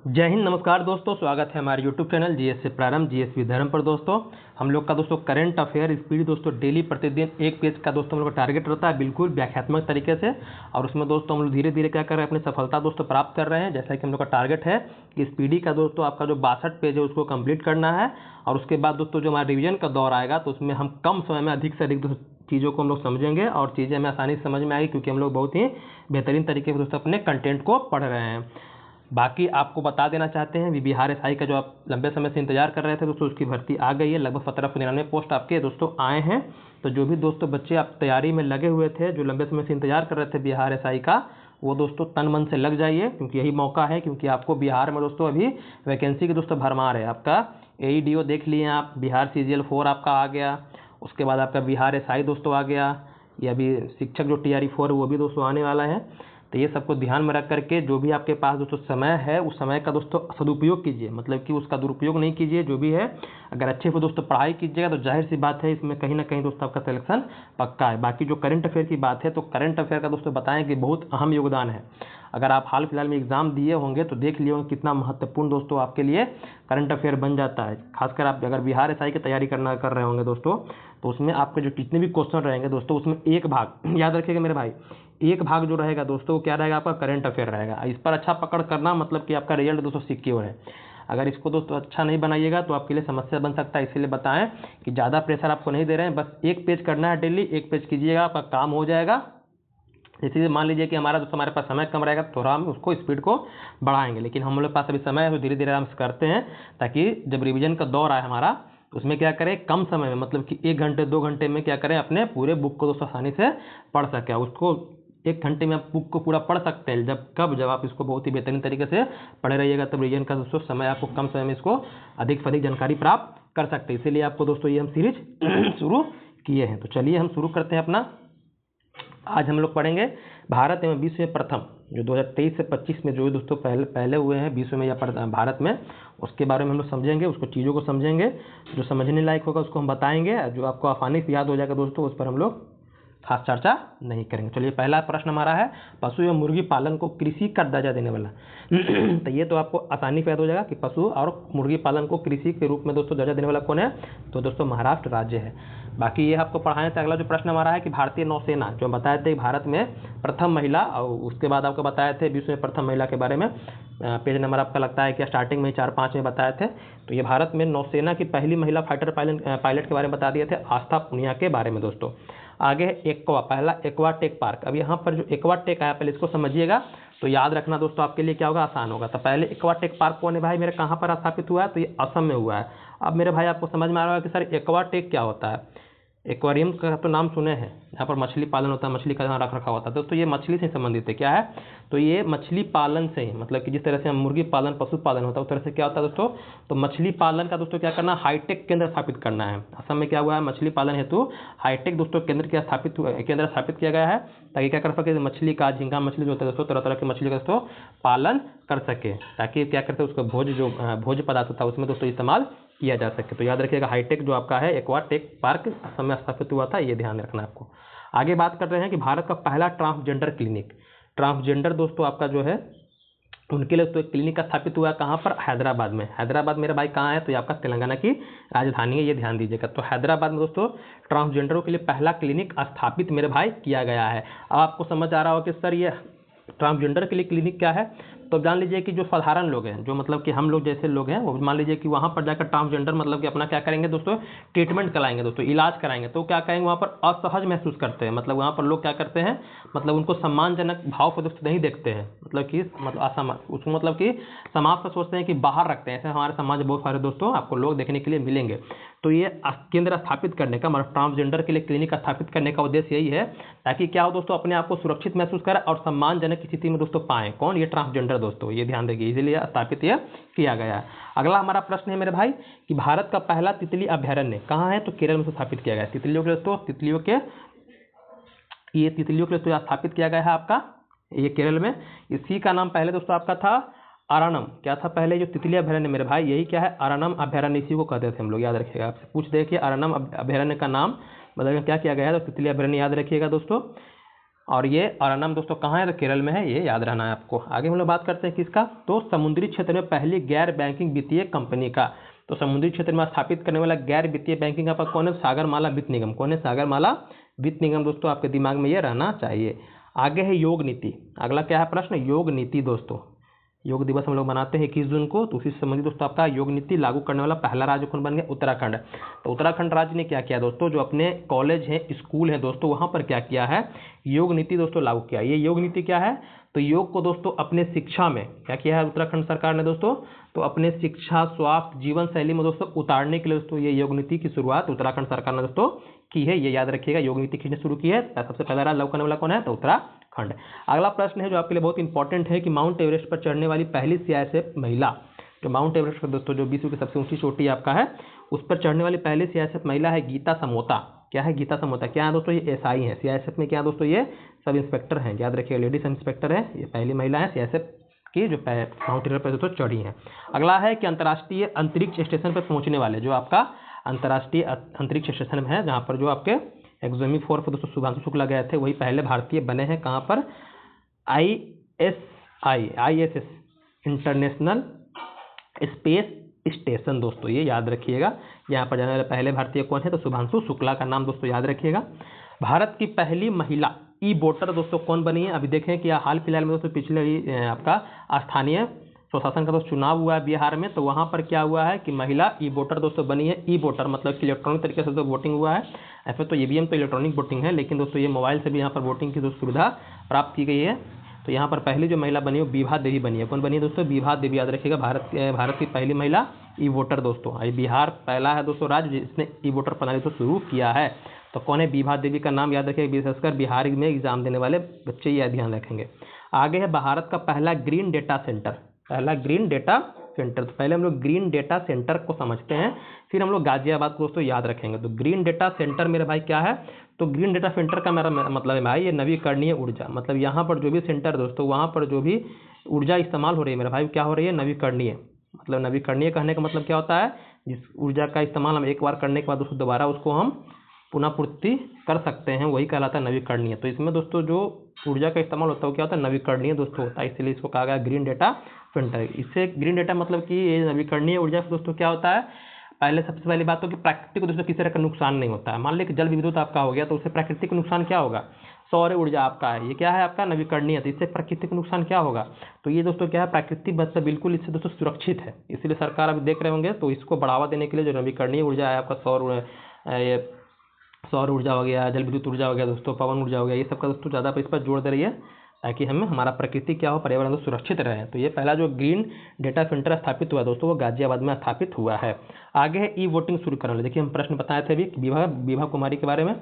जय हिंद, नमस्कार दोस्तों। स्वागत है हमारे यूट्यूब चैनल जीएस से प्रारंभ जीएस विधर्म पर। दोस्तों हम लोग का दोस्तों करंट अफेयर स्पीड दोस्तों डेली प्रतिदिन एक पेज का दोस्तों हम लोग का टारगेट रहता है, बिल्कुल व्याख्यात्मक तरीके से। और उसमें दोस्तों हम लोग धीरे धीरे क्या कर रहे हैं, अपनी सफलता दोस्तों प्राप्त कर रहे हैं। जैसा कि हम लोग का टारगेट है कि स्पीडी का दोस्तों आपका जो 62 पेज है उसको कंप्लीट करना है। और उसके बाद दोस्तों जो हमारा रिवीजन का दौर आएगा तो उसमें हम कम समय में अधिक से अधिक चीज़ों को हम लोग समझेंगे और चीज़ें हमें आसानी से समझ में आएगी, क्योंकि हम लोग बहुत ही बेहतरीन तरीके से दोस्तों अपने कंटेंट को पढ़ रहे हैं। बाकी आपको बता देना चाहते हैं बिहार एसआई का जो आप लंबे समय से इंतजार कर रहे थे दोस्तों, उसकी भर्ती आ गई है। लगभग 1799 पोस्ट आपके दोस्तों आए हैं। तो जो भी दोस्तों बच्चे आप तैयारी में लगे हुए थे, जो लंबे समय से इंतजार कर रहे थे बिहार एसआई का, वो दोस्तों तन मन से लग जाइए, क्योंकि यही मौका है। क्योंकि आपको बिहार में दोस्तों अभी वैकेंसी की दोस्तों भरमार है। आपका AEDO देख लिए आप, बिहार CGL 4 आपका आ गया, उसके बाद आपका बिहार एसआई दोस्तों आ गया, या अभी शिक्षक जो TRE 4 वो भी दोस्तों आने वाला है। तो ये सबको ध्यान में रख करके जो भी आपके पास दोस्तों समय है, उस समय का दोस्तों सदुपयोग कीजिए, मतलब कि उसका दुरुपयोग नहीं कीजिए। जो भी है अगर अच्छे से दोस्तों पढ़ाई कीजिएगा तो जाहिर सी बात है इसमें कहीं ना कहीं दोस्तों आपका सिलेक्शन पक्का है। बाकी जो करंट अफेयर की बात है, तो करंट अफेयर का दोस्तों बताएं कि बहुत अहम योगदान है। अगर आप हाल फिलहाल में एग्जाम दिए होंगे तो देख लिए होंगे कितना महत्वपूर्ण दोस्तों आपके लिए करंट अफेयर बन जाता है। खासकर आप अगर बिहार एसआई की तैयारी कर रहे होंगे दोस्तों, तो उसमें आपके जो जितने भी क्वेश्चन रहेंगे दोस्तों, उसमें एक भाग याद रखिएगा मेरे भाई, एक भाग जो रहेगा दोस्तों वो क्या रहेगा, आपका करंट अफेयर रहेगा। इस पर अच्छा पकड़ करना, मतलब कि आपका रिजल्ट दोस्तों सिक्योर है। अगर इसको दोस्तों अच्छा नहीं बनाइएगा तो आपके लिए समस्या बन सकता है। इसीलिए बताएं कि ज़्यादा प्रेशर आपको नहीं दे रहे हैं, बस एक पेज करना है, डेली एक पेज कीजिएगा, आपका काम हो जाएगा। इसीलिए मान लीजिए कि हमारा दोस्तों हमारे पास समय कम रहेगा, तो थोड़ा हम उसको स्पीड को बढ़ाएंगे, लेकिन हम लोग पास अभी समय है तो धीरे धीरे आराम से करते हैं, ताकि जब रिवीजन का दौर आए हमारा तो उसमें क्या करें, कम समय में, मतलब कि 1 घंटे 2 घंटे में क्या करें, अपने पूरे बुक को दोस्तों आसानी से पढ़ सकें। उसको 1 घंटे में आप बुक को पूरा पढ़ सकते हैं। जब आप इसको बहुत ही बेहतरीन तरीके से पढ़े रहिएगा, तब रिवीजन का दोस्तों समय आपको कम समय में इसको अधिक से अधिक जानकारी प्राप्त कर सकते हैं। इसीलिए आपको दोस्तों ये हम सीरीज शुरू किए हैं। तो चलिए हम शुरू करते हैं अपना। आज हम लोग पढ़ेंगे भारत एवं विश्व में प्रथम, जो 2023 से 25 में जो दोस्तों पहले हुए हैं विश्व में या भारत में, उसके बारे में हम लोग समझेंगे, उसको चीज़ों को समझेंगे। जो समझने लायक होगा उसको हम बताएंगे, जो आपको आसानी से याद हो जाएगा दोस्तों उस पर हम लोग खास चर्चा नहीं करेंगे। चलिए पहला प्रश्न हमारा है, पशु एवं मुर्गी पालन को कृषि का दर्जा देने वाला। तो ये तो आपको आसानी से याद हो जाएगा कि पशु और मुर्गी पालन को कृषि के रूप में दोस्तों दर्जा देने वाला कौन है, तो दोस्तों महाराष्ट्र राज्य है। बाकी ये आपको पढ़ाएं। तो अगला जो प्रश्न हमारा है कि भारतीय नौसेना, जो बताए थे भारत में प्रथम महिला, और उसके बाद आपको बताए थे विश्व में प्रथम महिला के बारे में। पेज नंबर आपका लगता है कि स्टार्टिंग में 4-5 में बताए थे। तो ये भारत में नौसेना की पहली महिला फाइटर पायलट के बारे में बता दिए थे, आस्था पुनिया के बारे में दोस्तों। आगे है एक्वा, पहला एक्वा टेक पार्क। अब यहाँ पर जो एक्वा टेक आया, पहले इसको समझिएगा तो याद रखना दोस्तों, आपके लिए क्या होगा, आसान होगा। तो पहले एक्वा टेक पार्क कौन है भाई मेरे, कहाँ पर स्थापित हुआ है, तो ये असम में हुआ है। अब मेरे भाई आपको समझ में आ रहा है कि सर एक्वा टेक क्या होता है। एक्वेरियम का तो नाम सुने हैं, यहाँ पर मछली पालन होता है, मछली का यहाँ रख रखा होता है दोस्तों। ये मछली से संबंधित है, क्या है, तो ये मछली पालन से ही, मतलब कि जिस तरह से हम मुर्गी पालन पशु पालन होता है उस तरह से क्या होता है दोस्तों, तो मछली पालन का दोस्तों क्या करना, हाईटेक केंद्र स्थापित करना है। असम में क्या हुआ है, मछली पालन हेतु हाईटेक दोस्तों केंद्र स्थापित किया गया है, ताकि क्या कर सके, मछली का झींगा मछली जो होता है दोस्तों, तरह तरह की मछली का दोस्तों पालन कर सके, ताकि क्या करते हैं उसका भोज्य पदार्थ होता है उसमें दोस्तों इस्तेमाल किया जा सके। तो याद रखिएगा हाईटेक जो आपका है एक्वा टेक पार्क असम में स्थापित हुआ था, ये ध्यान रखना आपको। आगे बात कर रहे हैं कि भारत का पहला ट्रांसजेंडर क्लिनिक, ट्रांसजेंडर दोस्तों आपका जो है उनके लिए तो एक क्लिनिक स्थापित हुआ है, कहाँ पर, हैदराबाद में। हैदराबाद मेरा भाई कहाँ है, तो ये आपका तेलंगाना की राजधानी है, ये ध्यान दीजिएगा। तो हैदराबाद में दोस्तों ट्रांसजेंडरों के लिए पहला क्लिनिक स्थापित मेरे भाई किया गया है। अब आपको समझ आ रहा हो कि सर ये ट्रांसजेंडर के लिए क्लिनिक क्या है, तो जान लीजिए कि जो साधारण लोग हैं, जो मतलब कि हम लोग जैसे लोग हैं, वो मान लीजिए कि वहाँ पर जाकर ट्रांसजेंडर मतलब कि अपना क्या करेंगे दोस्तों, ट्रीटमेंट कराएंगे दोस्तों, इलाज कराएंगे। तो क्या करेंगे, वहाँ पर असहज महसूस करते हैं, मतलब वहाँ पर लोग क्या करते हैं, मतलब उनको सम्मानजनक भाव से दोस्तों नहीं देखते हैं, मतलब कि उसको मतलब कि समाज का सोचते हैं कि बाहर रखते हैं। ऐसे हमारे समाज में बहुत सारे दोस्तों आपको लोग देखने के लिए मिलेंगे। तो ये केंद्र स्थापित करने का, मतलब ट्रांसजेंडर के लिए क्लिनिक स्थापित करने का उद्देश्य यही है, ताकि क्या हो दोस्तों, अपने आप को सुरक्षित महसूस करें और सम्मानजनक स्थिति में दोस्तों पाएं। कौन, ये ट्रांसजेंडर दोस्तों, ये ध्यान रखिए, इसीलिए स्थापित यह किया गया है। अगला हमारा प्रश्न है मेरे भाई कि भारत का पहला तितली अभ्यारण्य कहाँ है, तो केरल में स्थापित किया गया है। तितलियों के दोस्तों, तितलियों के लिए स्थापित किया गया है आपका ये केरल में। इसी का नाम पहले दोस्तों आपका था अरानम। क्या था पहले, जो तितली अभ्यारण्य मेरे भाई, यही क्या है, अरानम अभ्यारण्य, इसी को कहते थे हम लोग, याद रखिएगा। आपसे पूछ देखिए अरानम अभ्यारण्य का नाम मतलब क्या किया गया है, तो तितली अभ्यारण्य याद रखिएगा दोस्तों। और ये अरानम दोस्तों कहाँ है, तो केरल में है, ये याद रहना है आपको। आगे हम लोग बात करते हैं किसका, तो समुद्री क्षेत्र में पहली गैर बैंकिंग वित्तीय कंपनी का। तो समुद्री क्षेत्र में स्थापित करने वाला गैर वित्तीय बैंकिंग का कौन है, सागरमाला वित्त निगम। कौन है, सागरमाला वित्त निगम दोस्तों, आपके दिमाग में ये रहना चाहिए। आगे है योग नीति। अगला क्या है प्रश्न, योग नीति दोस्तों। योग दिवस हम लोग मनाते हैं 21 जून को, तो उसी से संबंधित दोस्तों आपका योग नीति लागू करने वाला पहला राज्य कौन बन गया, उत्तराखंड। तो उत्तराखंड राज्य ने क्या किया दोस्तों, जो अपने कॉलेज हैं, स्कूल हैं दोस्तों, वहाँ पर क्या किया है, योग नीति दोस्तों लागू किया। ये योग नीति क्या है, तो योग को दोस्तों अपने शिक्षा में क्या किया है उत्तराखंड सरकार ने दोस्तों, तो अपने शिक्षा, स्वास्थ्य, जीवन शैली में दोस्तों उतारने के लिए दोस्तों ये योग नीति की शुरुआत उत्तराखंड सरकार ने दोस्तों की है। ये याद रखिएगा, योग नीति किसने शुरू की है, सबसे पहला राज्य लागू करने वाला कौन है, तो उत्तराखंड। अगला प्रश्न है जो आपके लिए बहुत इंपॉर्टेंट है कि माउंट एवरेस्ट पर चढ़ने वाली पहली सीआईएसएफ महिला। जो माउंट एवरेस्ट पर दोस्तों जो विश्व की सबसे ऊंची चोटी आपका है, उस पर चढ़ने वाली पहली सीआईएसएफ महिला है गीता समोता। क्या है, गीता समोता। क्या है दोस्तों, ये एसआई है। सीआईएसएफ में क्या दोस्तों, ये सब इंस्पेक्टर हैं, याद रखिएगा, लेडीज इंस्पेक्टर है। ये पहली महिला है सीआईएसएफ की जो माउंट एवरेस्ट पर दोस्तों चढ़ी है। अगला है कि अंतर्राष्ट्रीय अंतरिक्ष स्टेशन पर पहुंचने वाले, जो आपका अंतर्राष्ट्रीय अंतरिक्ष स्टेशन है, जहाँ पर जो आपके एक्सोमी 4 पर दोस्तों शुभांशु शुक्ला गए थे, वही पहले भारतीय बने हैं। कहाँ पर, ISS इंटरनेशनल स्पेस स्टेशन दोस्तों, ये याद रखिएगा। यहाँ पर जाने वाले पहले भारतीय कौन है, तो शुभांशु शुक्ला का नाम दोस्तों याद रखिएगा। भारत की पहली महिला ई वोटर दोस्तों कौन बनी है, अभी देखें कि हाल फिलहाल में दोस्तों पिछले आपका स्थानीय स्वशासन का दोस्तों चुनाव हुआ है बिहार में, तो वहाँ पर क्या हुआ है कि महिला ई वोटर दोस्तों बनी है। ई वोटर मतलब कि इलेक्ट्रॉनिक तरीके से तो वोटिंग हुआ है, ऐसे तो ईवीएम तो इलेक्ट्रॉनिक वोटिंग है, लेकिन दोस्तों ये मोबाइल से भी यहाँ पर वोटिंग की दोस्तों सुविधा प्राप्त की गई है। तो यहाँ पर पहली जो महिला बनी है वो विभा देवी बनी है। कौन बनी है दोस्तों, विभा देवी, याद रखिएगा। भारत की पहली महिला ई वोटर दोस्तों। बिहार पहला है दोस्तों राज्य जिसने ई वोटर प्रणाली तो शुरू किया है। तो कौन है, विभा देवी का नाम याद रखिएगा, विशेषकर बिहार में एग्जाम देने वाले बच्चे यह ध्यान रखेंगे। आगे है भारत का पहला ग्रीन डेटा सेंटर। पहला ग्रीन डेटा सेंटर, तो पहले हम लोग ग्रीन डेटा सेंटर को समझते हैं, फिर हम लोग गाजियाबाद को दोस्तों याद रखेंगे। तो ग्रीन डेटा सेंटर मेरे भाई क्या है, तो ग्रीन डेटा सेंटर का मेरा मतलब है भाई ये नवीकरणीय ऊर्जा, मतलब यहाँ पर जो भी सेंटर दोस्तों, वहाँ पर जो भी ऊर्जा इस्तेमाल हो रही है मेरा भाई, क्या हो रही है, नवीकरणीय। मतलब नवीकरणीय कहने का मतलब क्या होता है, जिस ऊर्जा का इस्तेमाल हम एक बार करने के बाद दोस्तों दोबारा उसको हम पुनः पूर्ति कर सकते हैं, वही कहलाता है नवीकरणीय। तो इसमें दोस्तों जो ऊर्जा का इस्तेमाल होता है वो क्या होता है, नवीकरणीय दोस्तों होता है, इसलिए इसको कहा गया ग्रीन डेटा सेंटर। इससे ग्रीन डेटा मतलब कि ये नवीकरणीय ऊर्जा से दोस्तों क्या होता है, पहले सबसे पहली बात तो कि प्रकृति को दोस्तों किसी तरह का नुकसान नहीं होता है। मान लीजिए कि जल विद्युत आपका हो गया, तो उससे प्रकृति को नुकसान क्या होगा, सौर ऊर्जा आपका है, ये क्या है आपका नवीकरणीय, तो इससे प्रकृति को नुकसान क्या होगा, तो ये दोस्तों क्या है, प्राकृतिक बच्चा बिल्कुल इससे दोस्तों सुरक्षित है। इसलिए सरकार अभी देख रहे होंगे, तो इसको बढ़ावा देने के लिए जो नवीकरणीय ऊर्जा है आपका सौर ऊर्जा हो गया, जल विद्युत ऊर्जा हो गया दोस्तों, पवन ऊर्जा हो गया, ये सब का दोस्तों ज़्यादा इस पर जोर दे रही है, ताकि हमें हमारा प्रकृति क्या हो, पर्यावरण सुरक्षित रहे। तो ये पहला जो ग्रीन डेटा सेंटर स्थापित हुआ दोस्तों, वो गाजियाबाद में स्थापित हुआ है। आगे है ई वोटिंग शुरू करने वाले। देखिए हम प्रश्न बताए थे अभी विभा कुमारी के बारे में।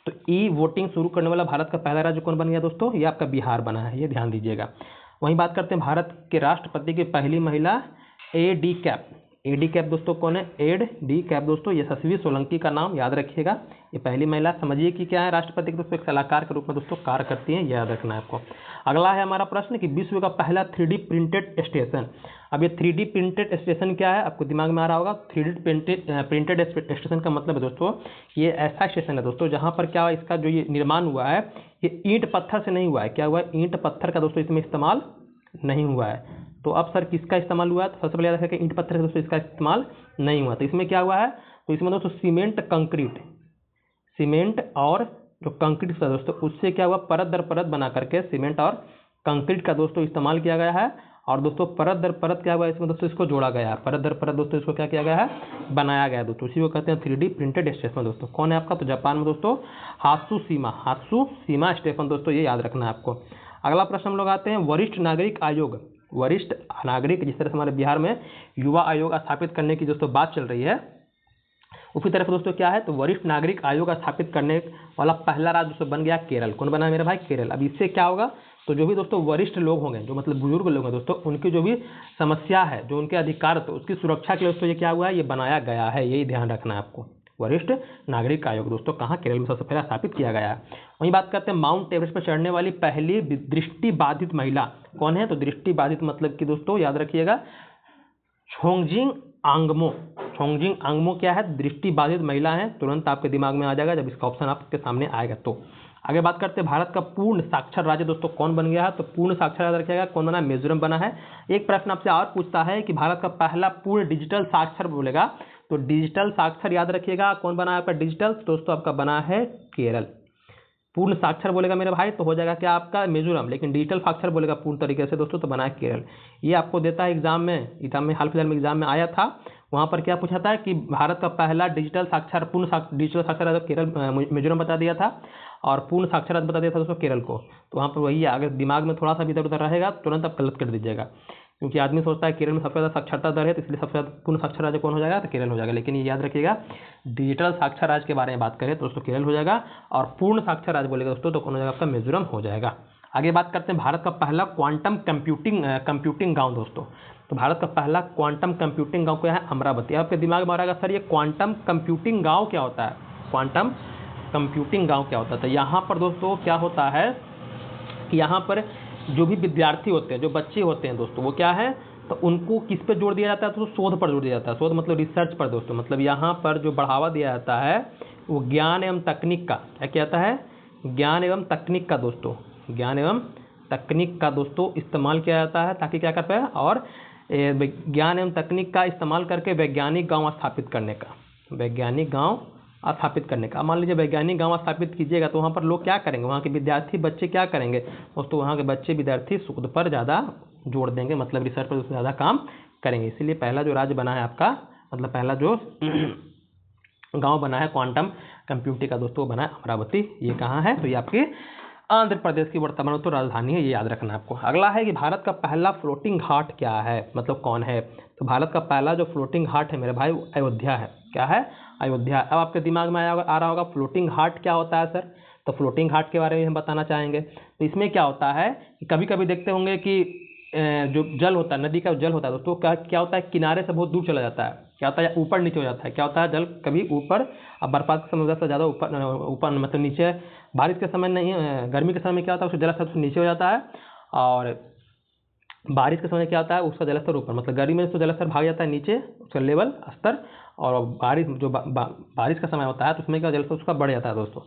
तो ई वोटिंग शुरू करने वाला भारत का पहला राज्य कौन बन गया दोस्तों, ये आपका बिहार बना है, ये ध्यान दीजिएगा। वहीं बात करते हैं भारत के राष्ट्रपति की पहली महिला एडी कैप दोस्तों कौन है, एडी कैप दोस्तों, यशस्वी सोलंकी का नाम याद रखिएगा। ये पहली महिला, समझिए कि क्या है, राष्ट्रपति के दोस्तों एक सलाहकार के रूप में दोस्तों कार्य करती हैं, याद रखना है आपको। अगला है हमारा प्रश्न कि विश्व का पहला 3D प्रिंटेड स्टेशन। अब ये 3D प्रिंटेड स्टेशन क्या है, आपको दिमाग में आ रहा होगा। 3D प्रिंटेड स्टेशन का मतलब है दोस्तों, ये ऐसा स्टेशन है दोस्तों जहाँ पर क्या, इसका जो ये निर्माण हुआ है ये ईंट पत्थर से नहीं हुआ है। क्या हुआ है, ईंट पत्थर का दोस्तों इसमें इस्तेमाल नहीं हुआ है। तो अब सर किसका इस्तेमाल हुआ है, तो सबसे पहले याद रखें ईंट पत्थर का दोस्तों इसका इस्तेमाल नहीं हुआ। तो इसमें क्या हुआ है, तो इसमें दोस्तों सीमेंट और जो कंक्रीट था दोस्तों, उससे क्या हुआ, परत दर परत बना करके सीमेंट और कंक्रीट का दोस्तों इस्तेमाल किया गया है। और दोस्तों परत दर परत क्या हुआ इसमें दोस्तों, इसको जोड़ा गया है, परत दर परत दोस्तों इसको क्या किया गया है, बनाया गया है दोस्तों। इसी को कहते हैं 3D प्रिंटेड स्टेशन दोस्तों। कौन है आपका, तो जापान में दोस्तों हात्सुशिमा स्टेशन दोस्तों, ये याद रखना है आपको। अगला प्रश्न हम लोग आते हैं वरिष्ठ नागरिक आयोग। वरिष्ठ नागरिक, जिस तरह से हमारे बिहार में युवा आयोग स्थापित करने की दोस्तों बात चल रही है, उसी तरफ दोस्तों क्या है, तो वरिष्ठ नागरिक आयोग स्थापित करने वाला पहला राज्य दोस्तों बन गया केरल। कौन बना मेरे भाई, केरल। अब इससे क्या होगा, तो जो भी दोस्तों वरिष्ठ लोग होंगे, जो मतलब बुजुर्ग लोग हैं दोस्तों, उनकी जो भी समस्या है, जो उनके अधिकार, तो उसकी सुरक्षा के लिए दोस्तों ये क्या हुआ है, ये बनाया गया है, यही ध्यान रखना है आपको। वरिष्ठ नागरिक आयोग दोस्तों कहाँ, केरल में सबसे पहले स्थापित किया गया है। वहीं बात करते हैं माउंट एवरेस्ट पर चढ़ने वाली पहली दृष्टिबाधित महिला कौन है, तो दृष्टिबाधित मतलब कि दोस्तों याद रखिएगा छोंगजिंग आंगमो क्या है, दृष्टिबाधित महिला है, तुरंत आपके दिमाग में आ जाएगा जब इसका ऑप्शन आपके सामने आएगा। तो आगे बात करते हैं भारत का पूर्ण साक्षर राज्य दोस्तों कौन बन गया है, तो पूर्ण साक्षर याद रखिएगा कौन बना, मिजोरम बना है। एक प्रश्न आपसे और पूछता है कि भारत का पहला पूर्ण डिजिटल साक्षर बोलेगा, तो डिजिटल साक्षर याद रखिएगा कौन बना है आपका डिजिटल, दोस्तों आपका बना है केरल। पूर्ण साक्षर बोलेगा मेरे भाई तो हो जाएगा क्या आपका मिजोरम, लेकिन डिजिटल साक्षर बोलेगा पूर्ण तरीके से दोस्तों तो बना है केरल। ये आपको देता है एग्जाम में हाल फिलहाल में एग्जाम में आया था, वहाँ पर क्या पूछा था कि भारत का पहला डिजिटल साक्षर डिजिटल साक्षर केरल मिजोरम बता दिया था, और पूर्ण साक्षर बता दिया था दोस्तों केरल को। तो वहाँ पर वही है, अगर दिमाग में थोड़ा सा भी इधर उधर रहेगा तुरंत आप गलत कर दीजिएगा, क्योंकि आदमी सोचता है केरल में सबसे ज़्यादा साक्षरता दर है, तो इसलिए सबसे ज़्यादा पूर्ण साक्षर राज्य कौन हो जाएगा, तो केरल हो जाएगा। लेकिन ये याद रखिएगा डिजिटल साक्षर राज्य के बारे में बात करें तो दोस्तों केरल हो जाएगा, और पूर्ण साक्षर राज्य बोलेगा दोस्तों तो कौन हो जाएगा आपका मिजोरम हो जाएगा। आगे बात करते हैं भारत का पहला क्वांटम कंप्यूटिंग गाँव दोस्तों, तो भारत का पहला क्वांटम कंप्यूटिंग गाँव क्या है, अमरावती। आपके दिमाग में आ रहा सर ये क्वांटम कंप्यूटिंग गाँव क्या होता है, क्वांटम कंप्यूटिंग गाँव क्या होता है, तो यहाँ पर दोस्तों क्या होता है कि यहाँ पर जो भी विद्यार्थी होते हैं, जो बच्चे होते हैं दोस्तों, वो क्या है तो उनको किस पे जोड़ दिया जाता है, तो शोध पर जोड़ दिया जाता है। शोध मतलब रिसर्च पर दोस्तों, मतलब यहाँ पर जो बढ़ावा दिया जाता है वो ज्ञान एवं तकनीक का, क्या कहता है, ज्ञान एवं तकनीक का दोस्तों, ज्ञान एवं तकनीक का दोस्तों इस्तेमाल किया जाता है, ताकि क्या कर पाए, और ज्ञान एवं तकनीक का इस्तेमाल करके वैज्ञानिक गाँव स्थापित करने का, वैज्ञानिक गाँव स्थापित करने का। मान लीजिए वैज्ञानिक गाँव स्थापित कीजिएगा तो वहाँ पर लोग क्या करेंगे, वहाँ के विद्यार्थी बच्चे क्या करेंगे दोस्तों, वहाँ के बच्चे विद्यार्थी शोध पर ज़्यादा जोड़ देंगे, मतलब रिसर्च पर ज़्यादा काम करेंगे। इसीलिए पहला जो राज्य बना है आपका, मतलब पहला जो गांव बना है क्वांटम कंप्यूटिंग का दोस्तों बना है अमरावती। ये कहाँ है, तो ये आपके आंध्र प्रदेश की वर्तमान तो राजधानी है, ये याद रखना आपको। अगला है कि भारत का पहला फ्लोटिंग घाट क्या है, मतलब कौन है, तो भारत का पहला जो फ्लोटिंग घाट है मेरे भाई अयोध्या है। क्या है, अयोध्या। अब आपके दिमाग में आ रहा होगा फ्लोटिंग घाट क्या होता है सर, तो फ्लोटिंग घाट के बारे में हम बताना चाहेंगे। तो इसमें क्या होता है कि कभी कभी देखते होंगे कि जो जल होता है, नदी का जल होता है दोस्तों, क्या होता है, किनारे से बहुत दूर चला जाता है, क्या होता है ऊपर नीचे हो जाता है, क्या होता है जल कभी ऊपर, अब बरसात के समय से ज़्यादा ऊपर मतलब नीचे, बारिश के समय नहीं, गर्मी के समय में क्या होता है उसका जलस्तर नीचे हो जाता है, और बारिश के समय क्या होता है उसका जलस्तर ऊपर, मतलब गर्मी में तो जलस्तर भाग जाता है नीचे उसका लेवल स्तर, और बारिश जो बारिश का समय होता है तो उसमें क्या जलस्तर उसका बढ़ जाता है दोस्तों।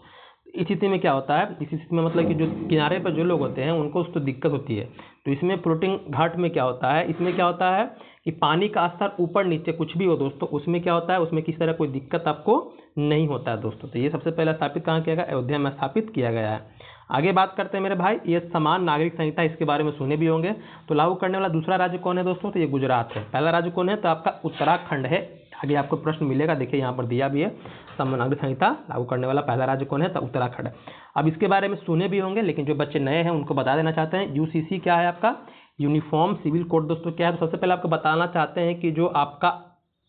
इस स्थिति में क्या होता है, इस स्थिति में मतलब कि जो किनारे पर जो लोग होते हैं उनको उसको दिक्कत होती है। तो इसमें फ्लोटिंग घाट में क्या होता है, इसमें क्या होता है कि पानी का स्तर ऊपर नीचे कुछ भी हो दोस्तों, उसमें क्या होता है, उसमें किसी तरह कोई दिक्कत आपको नहीं होता है दोस्तों। तो ये सबसे पहले स्थापित कहाँ किया गया, अयोध्या में स्थापित किया गया है। आगे बात करते हैं मेरे भाई, ये समान नागरिक संहिता, इसके बारे में सुने भी होंगे। तो लागू करने वाला दूसरा राज्य कौन है दोस्तों, तो ये गुजरात है। पहला राज्य कौन है, तो आपका उत्तराखंड है। आगे आपको प्रश्न मिलेगा, देखिए यहाँ पर दिया भी है, समान नागरिक संहिता लागू करने वाला पहला राज्य कौन है, तो उत्तराखंड। अब इसके बारे में सुने भी होंगे, लेकिन जो बच्चे नए हैं उनको बता देना चाहते हैं, यूसीसी क्या है आपका, यूनिफॉर्म सिविल कोड दोस्तों क्या है। तो सबसे पहले आपको बताना चाहते हैं कि जो आपका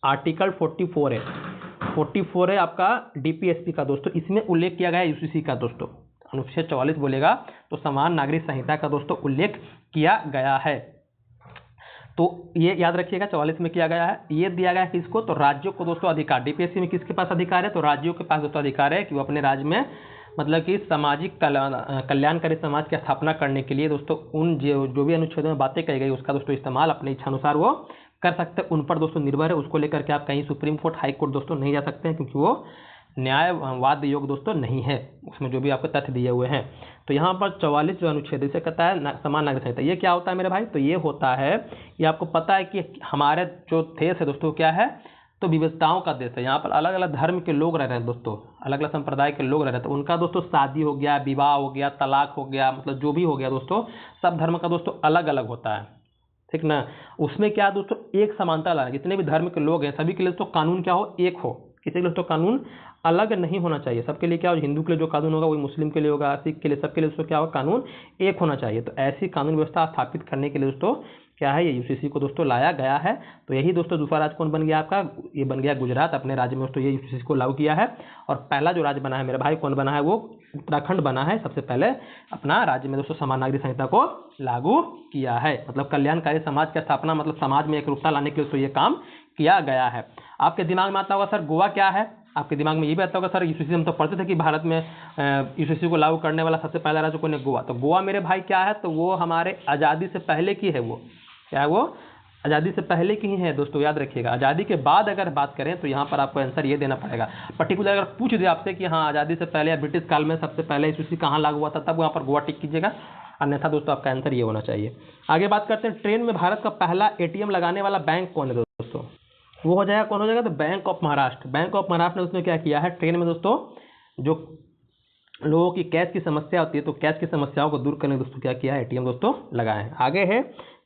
आर्टिकल 44 है, 44 है आपका डीपीएसपी का दोस्तों, इसमें उल्लेख किया गया है यूसीसी का दोस्तों, अनुच्छेद 44 बोलेगा तो समान नागरिक संहिता का दोस्तों उल्लेख किया गया है। तो ये याद रखिएगा 44 में किया गया है। ये दिया गया है किसको, तो राज्यों को दोस्तों अधिकार, डीपीएससी में किसके पास अधिकार है, तो राज्यों के पास दोस्तों अधिकार है कि वो अपने राज्य में मतलब कि सामाजिक कल्याणकारी समाज की स्थापना करने के लिए दोस्तों उन जो भी अनुच्छेदों में बातें कही गई उसका दोस्तों इस्तेमाल अपने इच्छा अनुसार वो कर सकते हैं। उन पर दोस्तों निर्भर है, उसको लेकर के आप कहीं सुप्रीम कोर्ट हाई कोर्ट दोस्तों नहीं जा सकते हैं, क्योंकि वो न्यायवाद योग दोस्तों नहीं है, उसमें जो भी आपको तथ्य दिए हुए हैं। तो यहाँ पर 44 जो अनुच्छेद से कहता है समान नागरिक संहिता, ये क्या होता है मेरे भाई, तो ये होता है, ये आपको पता है कि हमारे जो देश है दोस्तों क्या है, तो विविधताओं का देश है। यहाँ पर अलग अलग धर्म के लोग रह रहे हैं दोस्तों, अलग अलग संप्रदाय के लोग रह रहे हैं, तो उनका दोस्तों शादी हो गया, विवाह हो गया, तलाक हो गया, मतलब जो भी हो गया दोस्तों, सब धर्म का दोस्तों अलग अलग होता है, ठीक ना। उसमें क्या दोस्तों एक समानता लाना, जितने भी धर्म के लोग हैं सभी के लिए तो कानून क्या हो, एक हो, किसी के लिए तो कानून अलग नहीं होना चाहिए, सबके लिए क्या हो, हिंदू के लिए जो कानून होगा वही मुस्लिम के लिए होगा, सिख के लिए, सबके लिए दोस्तों क्या होगा, कानून एक होना चाहिए। तो ऐसी कानून व्यवस्था स्थापित करने के लिए दोस्तों क्या है, ये यूसीसी को दोस्तों लाया गया है। तो यही दोस्तों दूसरा राज्य कौन बन गया आपका, ये बन गया गुजरात, अपने राज्य में दोस्तों ये यूसीसी को लागू किया है। और पहला जो राज्य बना है मेरे भाई कौन बना है, वो उत्तराखंड बना है, सबसे पहले अपना राज्य में दोस्तों समान नागरिक संहिता को लागू किया है, मतलब कल्याणकारी समाज की स्थापना, मतलब समाज में एकरूपता लाने के लिए तो ये काम किया गया है। आपके दिमाग में आता होगा सर गोवा क्या है, आपके दिमाग में ये भी आता होगा सर यूसीसी हम तो पढ़ते थे कि भारत में यूसीसी को लागू करने वाला सबसे पहला राज्य कौन है, गोवा। तो गोवा मेरे भाई क्या है, तो वो हमारे आज़ादी से पहले की है, वो क्या है, वो आज़ादी से पहले की ही है दोस्तों, याद रखिएगा। आज़ादी के बाद अगर बात करें तो यहाँ पर आपको आंसर ये देना पड़ेगा। पर्टिकुलर अगर पूछ दे आपसे कि हाँ आज़ादी से पहले या ब्रिटिश काल में सबसे पहले एसयूसी कहाँ लागू हुआ था, तब वहाँ पर गोवा टिक कीजिएगा, अन्यथा दोस्तों आपका आंसर ये होना चाहिए। आगे बात करते हैं, ट्रेन में भारत का पहला एटीएम लगाने वाला बैंक कौन है दोस्तों? वो हो जाएगा, कौन हो जाएगा? तो bank of Maharashtra. Bank of Maharashtra ने उसमें क्या किया है, ट्रेन में दोस्तों जो लोगों की कैश की समस्या होती है, तो कैश की समस्याओं को दूर करने दोस्तों क्या किया है, एटीएम दोस्तों लगाए हैं। आगे है,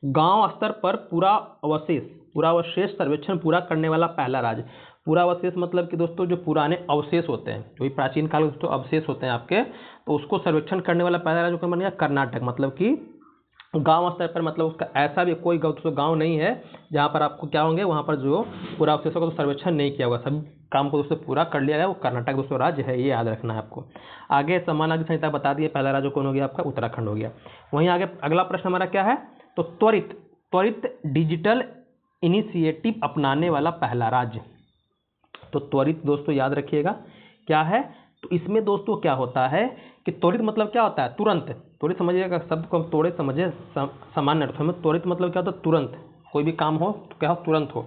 गांव स्तर पर पुरावशेष सर्वेक्षण पूरा करने वाला पहला राज्य। पुरावशेष मतलब कि दोस्तों जो पुराने अवशेष होते हैं, जो भी प्राचीन काल के दोस्तों अवशेष होते हैं आपके, तो उसको सर्वेक्षण करने वाला पहला राज्य कौन बन गया? कर्नाटक। मतलब कि गांव स्तर पर, मतलब उसका ऐसा भी कोई गांव नहीं है जहां पर आपको क्या होंगे, वहां पर जो पूरा अवशेषों का तो सर्वेक्षण नहीं किया होगा, सभी काम को दोस्तों पूरा कर लिया गया, वो कर्नाटक दोस्तों राज्य है, ये याद रखना है आपको। आगे समानार्थी संहिता बता दिए, पहला राज्य कौन हो गया आपका? उत्तराखंड हो गया। वहीं आगे अगला प्रश्न हमारा क्या है, तो त्वरित डिजिटल इनिशिएटिव अपनाने वाला पहला राज्य। तो त्वरित दोस्तों याद रखिएगा क्या है, तो इसमें दोस्तों क्या होता है कि त्वरित मतलब क्या होता है? तुरंत। त्वरित समझिएगा, शब्द को थोड़े समझे सामान्य अर्थों में। त्वरित मतलब क्या होता है? तुरंत, कोई भी काम हो तो क्या हो? तुरंत हो।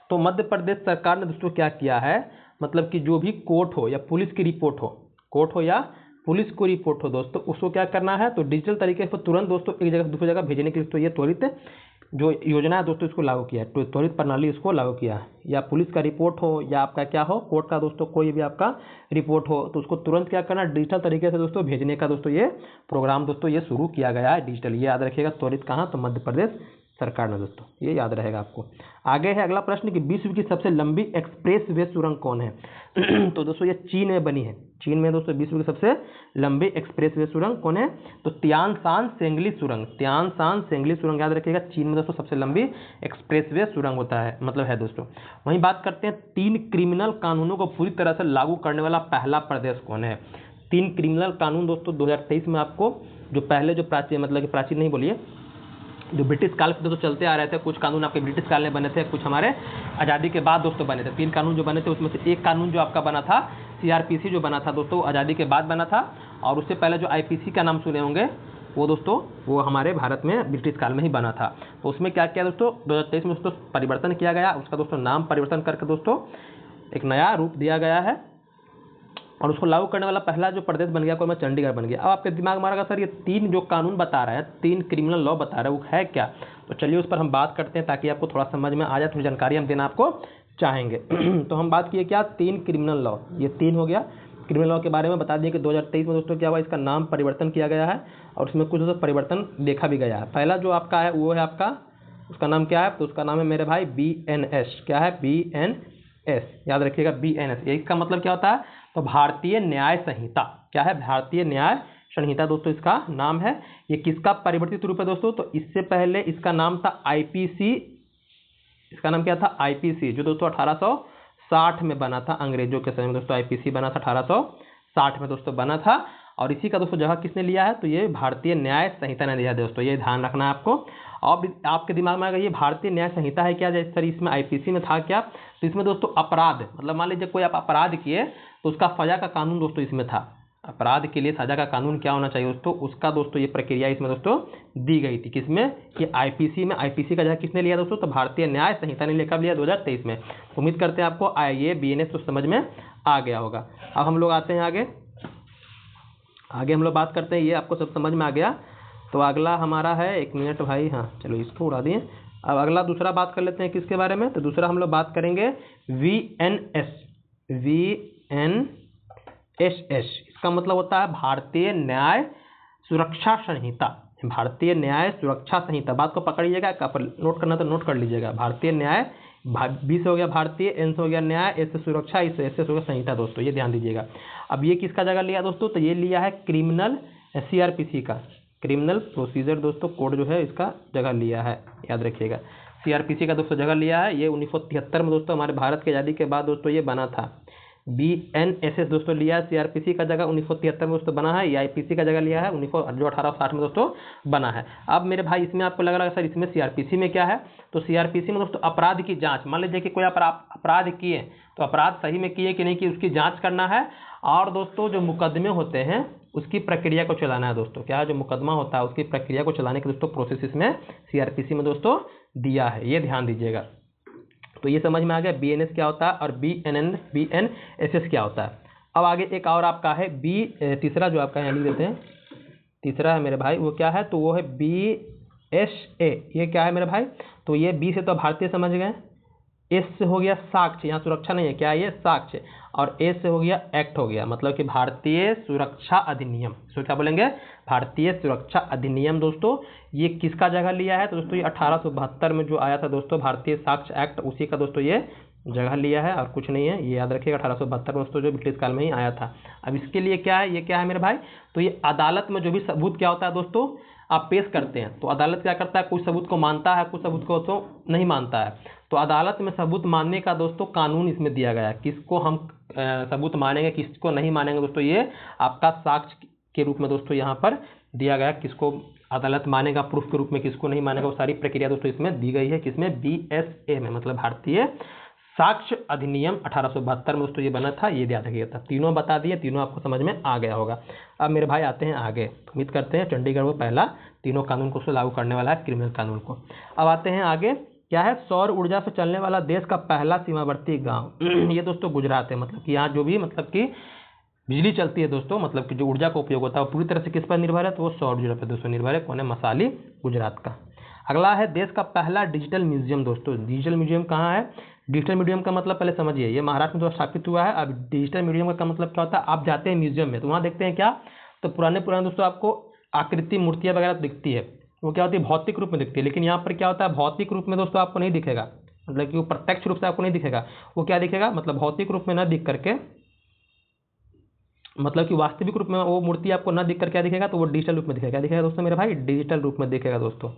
तो मध्य प्रदेश सरकार ने दोस्तों क्या किया है, मतलब कि जो भी कोर्ट हो या पुलिस की रिपोर्ट हो, या पुलिस को रिपोर्ट हो दोस्तों, उसको क्या करना है, तो डिजिटल तरीके से तुरंत दोस्तों एक जगह से दूसरी जगह भेजने के लिए तो ये त्वरित जो योजना है दोस्तों इसको लागू किया है, तो त्वरित प्रणाली इसको लागू किया है। या पुलिस का रिपोर्ट हो या आपका क्या हो, कोर्ट का दोस्तों कोई भी आपका रिपोर्ट हो, तो उसको तुरंत क्या करना, डिजिटल तरीके से दोस्तों भेजने का दोस्तों ये प्रोग्राम दोस्तों ये शुरू किया गया है डिजिटल। ये याद रखिएगा, त्वरित कहाँ, तो मध्य प्रदेश सरकार ने दोस्तों, ये याद रहेगा आपको। आगे है अगला प्रश्न कि विश्व की सबसे लंबी एक्सप्रेस वे सुरंग कौन है? तो दोस्तों ये चीन में बनी है। चीन में दोस्तों विश्व की सबसे लंबी एक्सप्रेस वे सुरंग कौन है? तो तियानशान सेंगली सुरंग। तियानशान सेंगली सुरंग याद रखिएगा, चीन में दोस्तों सबसे लंबी एक्सप्रेस वे सुरंग होता है, मतलब है दोस्तों। वहीं बात करते हैं, 3 क्रिमिनल कानूनों को पूरी तरह से लागू करने वाला पहला प्रदेश कौन है? 3 क्रिमिनल कानून दोस्तों 2023 में आपको, जो पहले जो प्राचीन, मतलब कि प्राचीन नहीं बोलिए, जो ब्रिटिश काल से दोस्तों चलते आ रहे थे, कुछ कानून आपके ब्रिटिश काल में बने थे, कुछ हमारे आज़ादी के बाद दोस्तों बने थे। 3 कानून जो बने थे उसमें से एक कानून जो आपका बना था सीआरपीसी, जो बना था दोस्तों आज़ादी के बाद बना था, और उससे पहले जो आईपीसी का नाम सुने होंगे वो दोस्तों वो हमारे भारत में ब्रिटिश काल में ही बना था। तो उसमें क्या किया दोस्तों, 2023 में दोस्तों परिवर्तन किया गया, उसका दोस्तों नाम परिवर्तन करके दोस्तों एक नया रूप दिया गया है, और उसको लागू करने वाला पहला जो प्रदेश बन गया, कोई चंडीगढ़ बन गया। अब आपके दिमाग में आ रहा सर ये 3 जो कानून बता रहा है, 3 क्रिमिनल लॉ बता रहा है, वो है क्या? तो चलिए उस पर हम बात करते हैं ताकि आपको थोड़ा समझ में आ जाए, थोड़ी जानकारी हम देना आपको चाहेंगे। तो हम बात किए क्या, 3 क्रिमिनल लॉ, ये 3 हो गया। क्रिमिनल लॉ के बारे में बता दिए कि 2023 में दोस्तों क्या हुआ, इसका नाम परिवर्तन किया गया है, और उसमें कुछ दोस्तों परिवर्तन देखा भी गया है। पहला जो आपका है वो है आपका, उसका नाम क्या है, तो उसका नाम है मेरे भाई BNS। क्या है? BNS, याद रखिएगा BNS। इसका मतलब क्या होता है, तो भारतीय न्याय संहिता। क्या है? भारतीय न्याय संहिता दोस्तों इसका नाम है। ये किसका परिवर्तित रूप है दोस्तों, तो इससे पहले इसका नाम था IPC। इसका नाम क्या था? IPC, जो दोस्तों 1860 में बना था, अंग्रेजों के समय में दोस्तों IPC बना था, 1860 में दोस्तों बना था। और इसी का दोस्तों जगह किसने लिया है, तो ये भारतीय न्याय संहिता ने लिया है दोस्तों, ये ध्यान रखना है आपको। अब आपके दिमाग में आएगा ये भारतीय न्याय संहिता है क्या, जैसे सर इसमें IPC में था क्या, तो इसमें दोस्तों अपराध, मतलब मान लीजिए कोई आप अपराध किए तो उसका सजा का कानून दोस्तों इसमें था। अपराध के लिए सजा का कानून क्या होना चाहिए दोस्तों, उसका दोस्तों ये प्रक्रिया इसमें दोस्तों दी गई थी। किसमें? ये IPC में। IPC का जगह किसने लिया दोस्तों, तो भारतीय न्याय संहिता ने कब लिया, 2023 में। उम्मीद करते हैं आपको ये BNS तो समझ में आ गया होगा। अब हम लोग आते हैं आगे हम लोग बात करते हैं, ये आपको सब समझ में आ गया। तो अगला हमारा है, 1 मिनट भाई, हाँ चलो इसको उड़ा दिए। अब अगला दूसरा बात कर लेते हैं किसके बारे में, तो दूसरा हम लोग बात करेंगे VNS। इसका मतलब होता है भारतीय न्याय सुरक्षा संहिता। भारतीय न्याय सुरक्षा संहिता, बात को पकड़िएगा, नोट करना तो नोट कर लीजिएगा। भारतीय न्याय, 20 हो गया भारतीय, N से हो गया न्याय, S से सुरक्षा, इस से होगा संहिता दोस्तों, ये ध्यान दीजिएगा। अब ये किसका जगह लिया दोस्तों, तो ये लिया है क्रिमिनल CRPC का, क्रिमिनल प्रोसीजर दोस्तों कोड जो है इसका जगह लिया है, याद रखिएगा। CRPC का दोस्तों जगह लिया है, ये 1973 में दोस्तों हमारे भारत की आज़ादी के बाद दोस्तों ये बना था। BNSS दोस्तों लिया है CRPC का जगह 1973 में दोस्तों बना है। ये IPC का जगह लिया है जो 1860 में दोस्तों बना है। अब मेरे भाई इसमें आपको लग रहा है सर इसमें CRPC में क्या है, तो CRPC में दोस्तों अपराध की जांच, मान लीजिए कि कोई अपराध किए तो अपराध सही में किए कि नहीं किए उसकी जांच करना है, और दोस्तों जो मुकदमे होते हैं उसकी प्रक्रिया को चलाना है दोस्तों। क्या जो मुकदमा होता है उसकी प्रक्रिया को चलाने के दोस्तों प्रोसेस इसमें CRPC में दोस्तों दिया है, ये ध्यान दीजिएगा। तो ये समझ में आ गया BNS क्या होता है और BNSS क्या होता है। अब आगे एक और आपका है तीसरा जो आपका यहाँ लिख देते हैं, तीसरा है मेरे भाई वो क्या है, तो वो है BSA। ये क्या है मेरे भाई, तो ये B से तो भारतीय समझ गए, S से हो गया साक्ष्य, यहाँ सुरक्षा नहीं है, क्या है ये साक्ष्य, और A से हो गया एक्ट हो गया, मतलब कि भारतीय सुरक्षा अधिनियम। इसको क्या बोलेंगे, भारतीय सुरक्षा अधिनियम। दोस्तों ये किसका जगह लिया है, तो दोस्तों ये 1872 में जो आया था दोस्तों भारतीय साक्ष्य एक्ट, उसी का दोस्तों ये जगह लिया है और कुछ नहीं है, ये याद रखिएगा। 1872 में दोस्तों जो ब्रिटिश काल में ही आया था। अब इसके लिए क्या है, ये क्या है मेरे भाई, तो ये अदालत में जो भी सबूत क्या होता है दोस्तों आप पेश करते हैं, तो अदालत क्या करता है, कुछ सबूत को मानता है, कुछ सबूत को तो नहीं मानता है। तो अदालत में सबूत मानने का दोस्तों कानून इसमें दिया गया है, किसको हम सबूत मानेंगे किसको नहीं मानेंगे दोस्तों, ये आपका साक्ष्य के रूप में दोस्तों यहाँ पर दिया गया, किसको अदालत मानेगा प्रूफ के रूप में, किसको नहीं मानेगा, वो सारी प्रक्रिया दोस्तों इसमें दी गई है। किसमें, BSA में, मतलब भारतीय साक्ष्य अधिनियम 1872 में दोस्तों ये बना था, ये याद रखिएगा। तीनों बता दिए, तीनों आपको समझ में आ गया होगा। अब मेरे भाई आते हैं आगे, उम्मीद करते हैं चंडीगढ़ वो पहला तीनों कानून को लागू करने वाला है, क्रिमिनल कानून को। अब आते हैं आगे, क्या है, सौर ऊर्जा से चलने वाला देश का पहला सीमावर्ती गाँव ये दोस्तों गुजरात है। मतलब कि यहाँ जो भी मतलब कि बिजली चलती है दोस्तों, मतलब कि जो ऊर्जा का उपयोग होता है वो पूरी तरह से किस पर निर्भर है, तो वो सौर ऊर्जा पर दोस्तों निर्भर है। कौन है, मसाली, गुजरात का। अगला है देश का पहला डिजिटल म्यूजियम। दोस्तों डिजिटल म्यूजियम कहाँ है, डिजिटल म्यूजियम का मतलब पहले समझिए, ये महाराष्ट्र में तो स्थापित हुआ है। अब डिजिटल म्यूजियम का मतलब क्या होता है, आप जाते हैं म्यूजियम में तो वहाँ देखते हैं क्या, तो पुराने दोस्तों आपको आकृति मूर्तियाँ वगैरह दिखती है, वो क्या होती है, भौतिक रूप में दिखती है। लेकिन यहाँ पर क्या होता है, भौतिक रूप में दोस्तों आपको नहीं दिखेगा, मतलब कि वो प्रत्यक्ष रूप से आपको नहीं दिखेगा। वो क्या दिखेगा, मतलब भौतिक रूप में न दिख करके, मतलब कि वास्तविक रूप में वो मूर्ति आपको न दिख कर क्या दिखेगा, तो वो डिजिटल रूप में दिखेगा। क्या दिखेगा दोस्तों मेरे भाई, डिजिटल रूप में दिखेगा दोस्तों,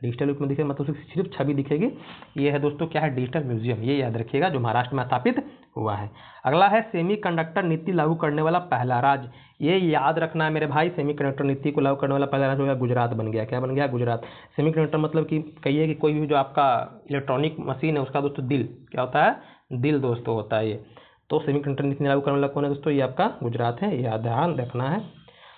डिजिटल रूप में दिखेगा, मतलब सिर्फ छवि दिखेगी। ये है दोस्तों क्या है, डिजिटल म्यूजियम, ये याद रखिएगा, जो महाराष्ट्र में स्थापित हुआ है। अगला है सेमीकंडक्टर नीति लागू करने वाला पहला राज्य। ये याद रखना है मेरे भाई, सेमीकंडक्टर नीति को लागू करने वाला पहला राज्य हो गया गुजरात बन गया। क्या बन गया, गुजरात। सेमीकंडक्टर मतलब कि कहिए कि कोई भी जो आपका इलेक्ट्रॉनिक मशीन है उसका दोस्तों दिल क्या होता है, दिल दोस्तों होता है ये। तो सेमीकंडक्टर नीति लागू करने वाला कौन है दोस्तों, ये आपका गुजरात है, ये ध्यान रखना है।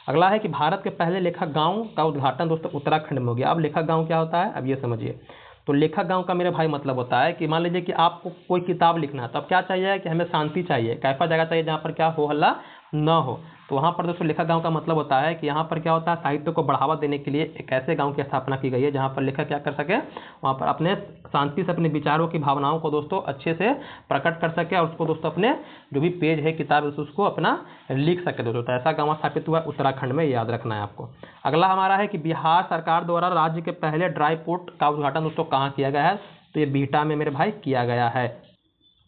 अगला है कि भारत के पहले लेखक गांव का उद्घाटन दोस्तों उत्तराखंड में हो गया। अब लेखक गांव क्या होता है, अब ये समझिए। तो लेखक गांव का मेरे भाई मतलब होता है कि मान लीजिए कि आपको कोई किताब लिखना है, तो अब क्या चाहिए कि हमें शांति चाहिए, कैसा जगह चाहिए जहाँ पर क्या हो हल्ला न हो। तो वहाँ पर दोस्तों लेखक गांव का मतलब होता है कि यहाँ पर क्या होता है, साहित्य को बढ़ावा देने के लिए एक ऐसे गांव की स्थापना की गई है जहाँ पर लेखक क्या कर सके, वहाँ पर अपने शांति से अपने विचारों की भावनाओं को दोस्तों अच्छे से प्रकट कर सके, और उसको दोस्तों अपने जो भी पेज है किताब उसको अपना लिख सके दोस्तों। तो ऐसा गाँव स्थापित हुआ उत्तराखंड में, याद रखना है आपको। अगला हमारा है कि बिहार सरकार द्वारा राज्य के पहले ड्राई पोर्ट का उद्घाटन दोस्तों कहाँ किया गया है, तो ये बिहटा में मेरे भाई किया गया है।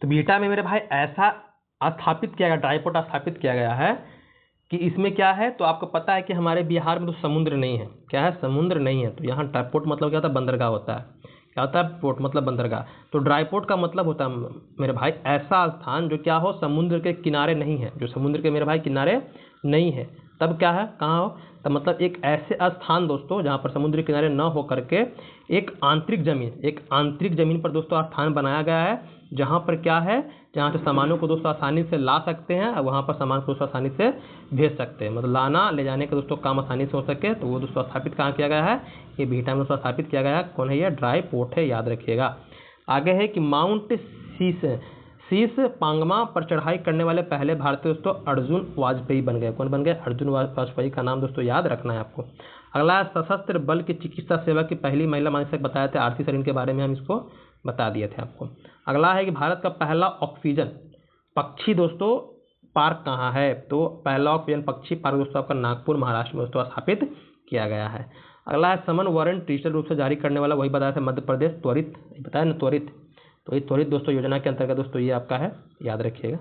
तो बिहटा में मेरे भाई ऐसा स्थापित किया गया, ड्राई पोर्ट स्थापित किया गया है कि इसमें क्या है, तो आपको पता है कि हमारे बिहार में तो समुद्र नहीं है, क्या है, समुद्र नहीं है। तो यहाँ ड्राई पोर्ट मतलब क्या होता है, बंदरगाह होता है। क्या होता है, पोर्ट मतलब बंदरगाह। तो ड्राई पोर्ट का मतलब होता है मेरे भाई ऐसा स्थान जो क्या हो, समुद्र के किनारे नहीं है, जो समुद्र के मेरे भाई किनारे नहीं है। तब क्या है, कहाँ हो, तब मतलब एक ऐसे स्थान दोस्तों जहाँ पर समुद्र किनारे न हो करके एक आंतरिक जमीन पर दोस्तों स्थान बनाया गया है, जहाँ पर क्या है, जहाँ से सामानों को दोस्तों आसानी से ला सकते हैं और वहाँ पर सामान को दोस्तों आसानी से भेज सकते हैं, मतलब लाना ले जाने का दोस्तों काम आसानी से हो सके। तो वो दोस्तों स्थापित कहाँ किया गया है, ये बिहटा में दोस्तों स्थापित किया गया है। कौन है ये, ड्राई पोर्ट है, याद रखिएगा। आगे है कि माउंट शीश पांगमा पर चढ़ाई करने वाले पहले भारतीय दोस्तों अर्जुन वाजपेयी बन गए। कौन बन गए, अर्जुन वाजपेयी का नाम दोस्तों याद रखना है आपको। अगला सशस्त्र बल की चिकित्सा सेवा की पहली महिला महानिदेशक बताया था, आरती सरीन के बारे में हम इसको बता दिए थे आपको। अगला है कि भारत का पहला ऑक्सीजन पक्षी दोस्तों पार्क कहाँ है, तो पहला ऑक्सीजन पक्षी पार्क दोस्तों आपका नागपुर महाराष्ट्र में दोस्तों स्थापित किया गया है। अगला है समन वारंट डिजिटल रूप से जारी करने वाला, वही बताया था मध्य प्रदेश, त्वरित बताया ना, त्वरित। तो ये त्वरित दोस्तों योजना के अंतर्गत दोस्तों ये आपका है, याद रखिएगा।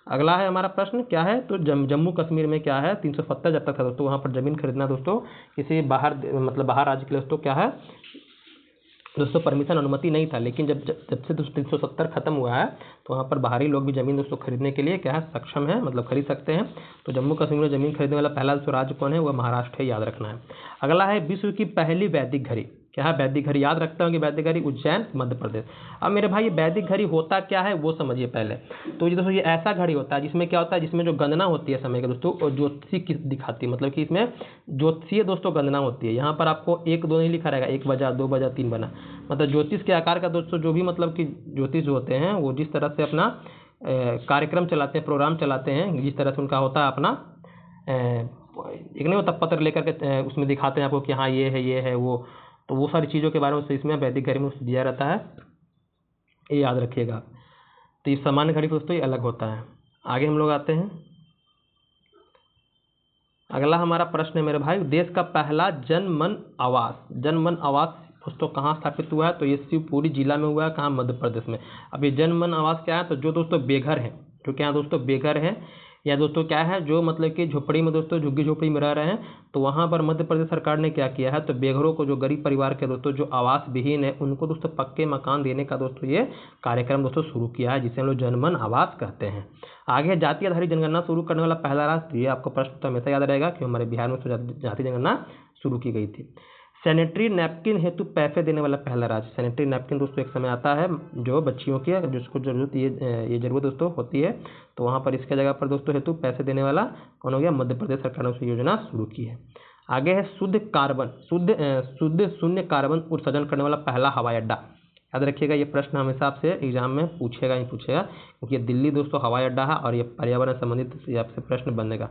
अगला है हमारा प्रश्न क्या है, तो जम्मू कश्मीर में क्या है, 370 जब तक था दोस्तों वहाँ पर ज़मीन खरीदना दोस्तों किसी बाहर मतलब बाहर राज्य के लिए दोस्तों क्या है दोस्तों परमिशन अनुमति नहीं था। लेकिन जब से 370 खत्म हुआ है तो वहाँ पर बाहरी लोग भी ज़मीन दोस्तों खरीदने के लिए क्या है, सक्षम है, मतलब खरीद सकते हैं। तो जम्मू कश्मीर में ज़मीन खरीदने वाला पहला दोस्तों राज्य कौन है, वह महाराष्ट्र है, याद रखना है। अगला है विश्व की पहली वैदिक घड़ी। क्या है, वैदिक घड़ी। याद रखते हो कि वैदिक घड़ी उज्जैन मध्य प्रदेश। अब मेरे भाई ये वैदिक घड़ी होता क्या है वो समझिए पहले। तो ये दोस्तों ये ऐसा घड़ी होता है जिसमें क्या होता है, जिसमें जो गणना होती है समय के दोस्तों, और ज्योतिषी की दिखाती है, मतलब कि इसमें ज्योतिषीय दोस्तों गणना होती है। यहाँ पर आपको 1 2 नहीं लिखा रहेगा, 1 बजा 2 बजा 3 बना, मतलब ज्योतिष के आकार का दोस्तों जो भी मतलब कि ज्योतिष होते हैं वो जिस तरह से अपना कार्यक्रम चलाते हैं, प्रोग्राम चलाते हैं, जिस तरह से उनका होता है अपना एक नहीं होता पत्र लेकर के उसमें दिखाते हैं आपको कि हाँ ये है वो, तो वो सारी चीज़ों के बारे में इसमें वैदिक घड़ी में दिया रहता है, ये याद रखिएगा। तो ये सामान्य घड़ी दोस्तों ये अलग होता है। आगे हम लोग आते हैं। अगला हमारा प्रश्न है मेरे भाई, देश का पहला जन मन आवास दोस्तों कहाँ स्थापित हुआ है? तो ये शिवपुरी जिला में हुआ है। कहाँ? मध्य प्रदेश में। अब ये जन मन आवास क्या है? तो जो दोस्तों बेघर हैं, जो क्या है दोस्तों बेघर हैं, या दोस्तों क्या है जो मतलब कि झोपड़ी में दोस्तों झुग्गी झोपड़ी में रह रहे हैं, तो वहाँ पर मध्य प्रदेश सरकार ने क्या किया है, तो बेघरों को, जो गरीब परिवार के दोस्तों जो आवास विहीन है, उनको दोस्तों पक्के मकान देने का दोस्तों ये कार्यक्रम दोस्तों शुरू किया है, जिसे हम लोग जनमन आवास कहते हैं। आगे जाति आधारित जनगणना शुरू करने वाला पहला राज्य, ये आपको प्रश्न तो हमेशा याद रहेगा कि हमारे बिहार में जाति जनगणना शुरू की गई थी। सैनिटरी नैपकिन हेतु पैसे देने वाला पहला राज्य, सैनिटरी नैपकिन दोस्तों एक समय आता है जो बच्चियों की जिसको जरूरत ये जरूरत दोस्तों होती है, तो वहाँ पर इसके जगह पर दोस्तों हेतु पैसे देने वाला कौन हो गया? मध्य प्रदेश सरकार ने उस योजना शुरू की है। आगे है शुद्ध शून्य कार्बन उत्सर्जन करने वाला पहला हवाई अड्डा। याद रखिएगा ये प्रश्न हमेशा आपसे एग्जाम में पूछेगा ही पूछेगा, क्योंकि ये दिल्ली दोस्तों हवाई अड्डा है और ये पर्यावरण संबंधित आपसे प्रश्न बनेगा।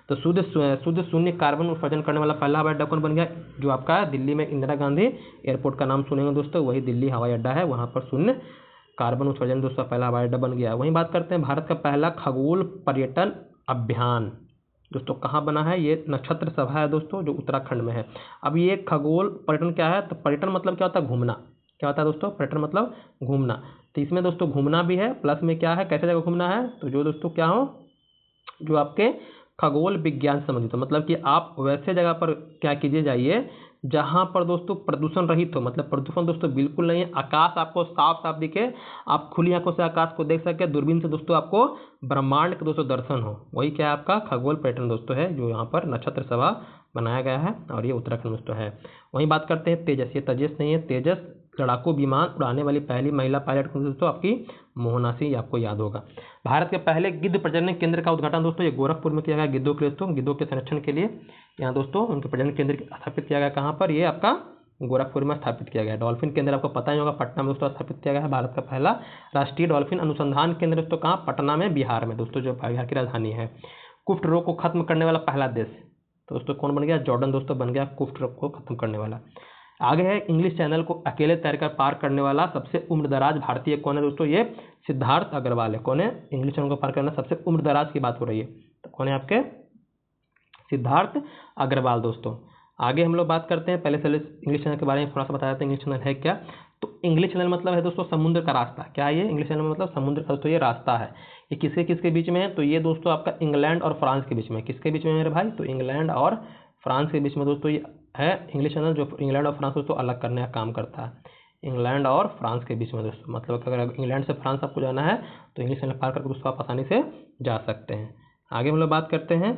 तो शुद्ध शून्य कार्बन उत्सर्जन करने वाला पहला हवाई अड्डा कौन बन गया? जो आपका दिल्ली में इंदिरा गांधी एयरपोर्ट का नाम सुनेंगे दोस्तों, वही दिल्ली हवाई अड्डा है, वहाँ पर शून्य कार्बन उत्सर्जन दोस्तों पहला हवाई अड्डा बन गया। वहीं बात करते हैं भारत का पहला खगोल पर्यटन अभियान दोस्तों कहाँ बना है? ये नक्षत्र सभा है दोस्तों, जो उत्तराखंड में है। अब ये खगोल पर्यटन क्या है? तो पर्यटन मतलब क्या होता है? घूमना। क्या होता है दोस्तों? पर्यटन मतलब घूमना। तो इसमें दोस्तों घूमना भी है, प्लस में क्या है, कैसे जगह घूमना है? तो जो दोस्तों क्या हो, जो आपके खगोल विज्ञान संबंधित हो, मतलब कि आप वैसे जगह पर क्या कीजिए जाइए जहाँ पर दोस्तों प्रदूषण रहित हो, मतलब प्रदूषण दोस्तों बिल्कुल नहीं है, आकाश आपको साफ साफ दिखे, आप खुली आंखों से आकाश को देख सके, दूरबीन से दोस्तों आपको ब्रह्मांड के दोस्तों दर्शन हो, वही क्या है आपका खगोल पर्यटन दोस्तों है, जो यहाँ पर नक्षत्र सभा बनाया गया है और ये उत्तराखंड दोस्तों है। वहीं बात करते हैं तेजस, ये तेजस नहीं है, तेजस लड़ाकू विमान उड़ाने वाली पहली महिला पायलट दोस्तों आपकी मोहना सिंह, आपको याद होगा। भारत के पहले गिद्ध प्रजनन केंद्र का उद्घाटन दोस्तों ये गोरखपुर में किया गया, गिद्धों के दोस्तों गिद्धों के संरक्षण के लिए यहाँ दोस्तों उनके प्रजनन केंद्र स्थापित किया गया। कहाँ पर? ये आपका गोरखपुर में स्थापित किया गया। डॉल्फिन केंद्र आपको पता ही होगा, पटना में दोस्तों स्थापित किया गया है। भारत का पहला राष्ट्रीय डॉल्फिन अनुसंधान केंद्र दोस्तों कहाँ? पटना में, बिहार में दोस्तों, जो बिहार की राजधानी है। कुष्ठ रोग को खत्म करने वाला पहला देश तो दोस्तों कौन बन गया? जॉर्डन दोस्तों बन गया कुष्ठ रोग को खत्म करने वाला। आगे है इंग्लिश चैनल को अकेले तैरकर पार करने वाला सबसे उम्रदराज भारतीय कौन है दोस्तों? ये सिद्धार्थ अग्रवाल है। कौन है? इंग्लिश चैनल को पार करना सबसे उम्रदराज की बात हो रही है, तो कौन है आपके? सिद्धार्थ अग्रवाल दोस्तों। आगे हम लोग बात करते हैं, पहले से इंग्लिश चैनल के बारे में थोड़ा सा बताया था, इंग्लिश चैनल है क्या? तो इंग्लिश चैनल मतलब है दोस्तों समुद्र का रास्ता। क्या है ये? इंग्लिश चैनल मतलब समुद्र का दोस्तों ये रास्ता है। ये किसके किसके बीच में है? तो ये दोस्तों आपका इंग्लैंड और फ्रांस के बीच में। किसके बीच में मेरे भाई? तो इंग्लैंड और फ्रांस के बीच में दोस्तों ये है इंग्लिश चैनल, जो इंग्लैंड और फ्रांस दोस्तों अलग करने का काम करता है। इंग्लैंड और फ्रांस के बीच में दोस्तों, मतलब अगर इंग्लैंड से फ्रांस आपको जाना है तो इंग्लिश चैनल पार करके दोस्तों आप आसानी से जा सकते हैं। आगे हम लोग बात करते हैं,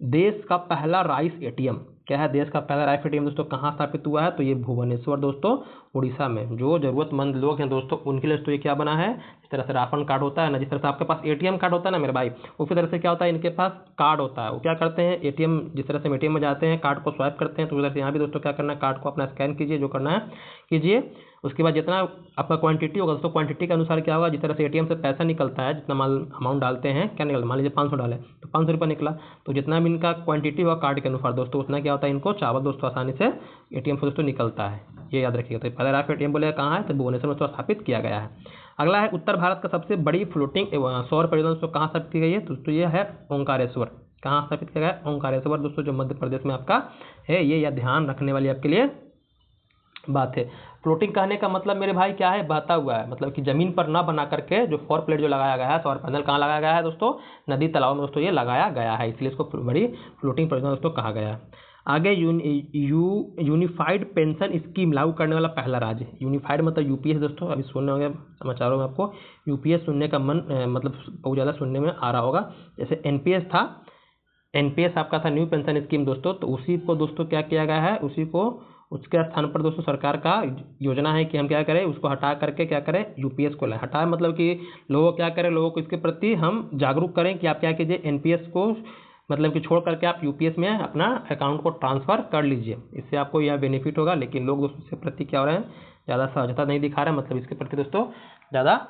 देश का पहला राइस एटीएम। क्या है? देश का पहला राइस एटीएम दोस्तों कहाँ स्थापित हुआ है? तो ये भुवनेश्वर दोस्तों उड़ीसा में। जो जरूरतमंद लोग हैं दोस्तों उनके लिए तो ये क्या बना है, जिस तरह से राशन कार्ड होता है ना, जिस तरह से आपके पास एटीएम कार्ड होता है ना मेरे भाई, उसी तरह से क्या होता है इनके पास कार्ड होता है। वो क्या करते हैं, एटीएम जिस तरह से एटीएम में जाते हैं कार्ड को स्वाइप करते हैं, तो उस तरह से यहाँ भी दोस्तों क्या करना है, कार्ड को अपना स्कैन कीजिए, जो करना है कीजिए। उसके बाद जितना आपका क्वांटिटी होगा दोस्तों, क्वांटिटी के अनुसार क्या होगा, जिस तरह से एटीएम से पैसा निकलता है, जितना माल अमाउंट डालते हैं, क्या निकलता है, मान लीजिए 500 डाले तो 500 रुपये निकला, तो जितना भी इनका क्वांटिटी होगा कार्ड के अनुसार दोस्तों, उतना क्या होता है इनको चावल दोस्तों आसानी से एटीएम से दोस्तों निकलता है। ये याद रखिएगा। तो पहले राइस एटीएम बोले कहाँ है, तो भुवनेश्वर में दोस्तों स्थापित किया गया है। अगला है उत्तर भारत का सबसे बड़ी फ्लोटिंग सौर परियोजना दोस्तों कहाँ स्थापित की गई है, दोस्तों ये है ओंकारेश्वर। कहाँ स्थापित किया गया है? ओंकारेश्वर दोस्तों, जो मध्य प्रदेश में आपका है। ये या ध्यान रखने वाली आपके लिए बात है। फ्लोटिंग कहने का मतलब मेरे भाई क्या है, बहता हुआ है, मतलब कि जमीन पर ना बना करके जो सौर प्लेट जो लगाया गया है, सौर पैनल कहाँ लगाया गया है दोस्तों, नदी तालाब में दोस्तों ये लगाया गया है, इसलिए इसको बड़ी फ्लोटिंग परियोजना दोस्तों कहा गया है। आगे यूनिफाइड पेंशन स्कीम लागू करने वाला पहला राज्य। यूनिफाइड मतलब यूपीएस दोस्तों, अभी सुनने होंगे समाचारों में आपको यूपीएस सुनने का मन मतलब बहुत ज़्यादा सुनने में आ रहा होगा। जैसे एनपीएस था, एनपीएस आपका था न्यू पेंशन स्कीम दोस्तों, तो उसी को दोस्तों क्या किया गया है, उसी को उसके स्थान पर दोस्तों सरकार का योजना है कि हम क्या करें, उसको हटा करके क्या करें, यूपीएस को लाएं। हटाए मतलब कि लोगों क्या करें, लोगों को इसके प्रति हम जागरूक करें कि आप क्या कीजिए, एनपीएस को मतलब कि छोड़ करके आप यूपीएस में अपना अकाउंट को ट्रांसफ़र कर लीजिए, इससे आपको यह बेनिफिट होगा। लेकिन लोग दोस्तों इसके प्रति क्या हो रहे हैं, ज़्यादा सहजता नहीं दिखा रहे हैं, मतलब इसके प्रति दोस्तों ज़्यादा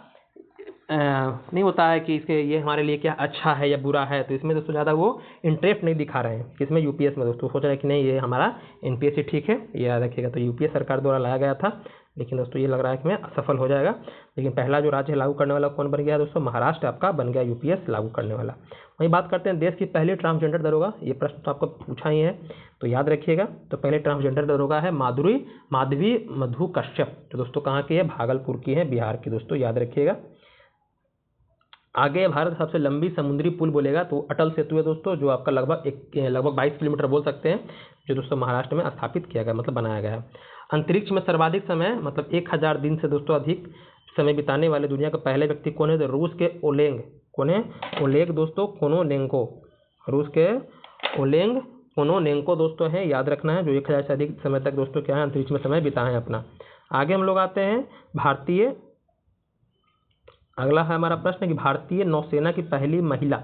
नहीं होता है कि इसके ये हमारे लिए क्या अच्छा है या बुरा है, तो इसमें दोस्तों ज़्यादा वो इंटरेस्ट नहीं दिखा रहे हैं। किसमें, यूपीएस में। दोस्तों सोच रहे हैं कि नहीं ये हमारा एनपीएस ही ठीक है, ये याद रखिएगा। तो यूपीएस सरकार द्वारा लाया गया था, लेकिन दोस्तों ये लग रहा है कि मैं असफल हो जाएगा। लेकिन पहला जो राज्य लागू करने वाला कौन बन गया दोस्तों, महाराष्ट्र आपका बन गया यूपीएस लागू करने वाला। वहीं बात करते हैं देश की पहली ट्रांसजेंडर दरोगा, ये प्रश्न तो आपको पूछा ही है तो याद रखिएगा। तो पहले ट्रांसजेंडर दरोगा है माधवी मधु कश्यप, तो दोस्तों कहाँ की है, भागलपुर की है, बिहार की, दोस्तों याद रखिएगा। आगे भारत सबसे लंबी समुद्री पुल बोलेगा तो अटल सेतु है दोस्तों, जो आपका लगभग 22 किलोमीटर बोल सकते हैं, जो दोस्तों महाराष्ट्र में स्थापित किया गया, मतलब बनाया गया है। अंतरिक्ष में सर्वाधिक समय मतलब 1000 दिन से दोस्तों अधिक समय बिताने वाले दुनिया के पहले व्यक्ति कौन है, तो रूस के ओलेग, कौन है, ओलेग दोस्तों कोनोनेंको, रूस के ओलेग कोनोनेंको दोस्तों है, याद रखना है, जो 1000 से अधिक समय तक दोस्तों क्या है, अंतरिक्ष में समय बिताए हैं अपना। आगे हम लोग आते हैं अगला है हमारा प्रश्न कि भारतीय नौसेना की पहली महिला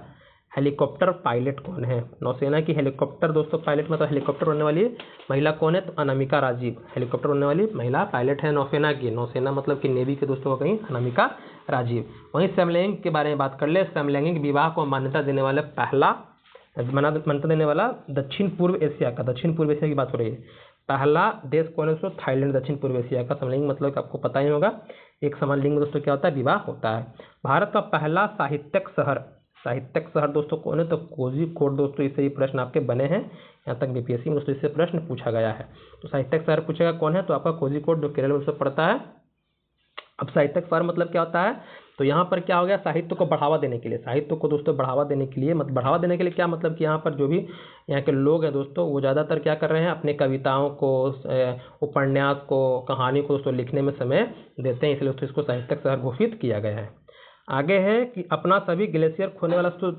हेलीकॉप्टर पायलट कौन है। नौसेना की हेलीकॉप्टर दोस्तों पायलट मतलब हेलीकॉप्टर उड़ने वाली महिला कौन है, तो अनामिका राजीव, हेलीकॉप्टर उड़ने वाली महिला पायलट है नौसेना की। नौसेना मतलब कि नेवी के दोस्तों कहीं अनामिका राजीव। वहीं समलैंगिक के बारे में बात कर ले, समलैंगिक विवाह को मान्यता देने वाला दक्षिण पूर्व एशिया की बात हो रही है। पहला देश कौन है दोस्तों, थाईलैंड, दक्षिण पूर्व एशिया का। समलैंगिक मतलब कि आपको पता ही होगा, एक समान लिंग दोस्तों क्या होता है, विवाह होता है। भारत का पहला साहित्यिक शहर दोस्तों कौन है, तो कोझिकोड दोस्तों, इससे ही प्रश्न आपके बने हैं, यहाँ तक बीपीएससी में दोस्तों इससे प्रश्न पूछा गया है। तो साहित्यिक शहर पूछेगा कौन है, तो आपका कोझिकोड जो केरल में दोस्तों पड़ता है। अब साहित्यिक शहर मतलब क्या होता है, तो यहाँ पर क्या हो गया, साहित्य को बढ़ावा देने के लिए, साहित्य को दोस्तों बढ़ावा देने के लिए, बढ़ावा देने के लिए क्या मतलब कि यहाँ पर जो भी यहाँ के लोग हैं दोस्तों, वो ज़्यादातर क्या कर रहे हैं, अपने कविताओं को, उपन्यास को, कहानी को दोस्तों लिखने में समय देते हैं, इसलिए दोस्तों इसको साहित्यिक शहर घोषित किया गया है। आगे है कि अपना सभी ग्लेशियर खोने वाला तो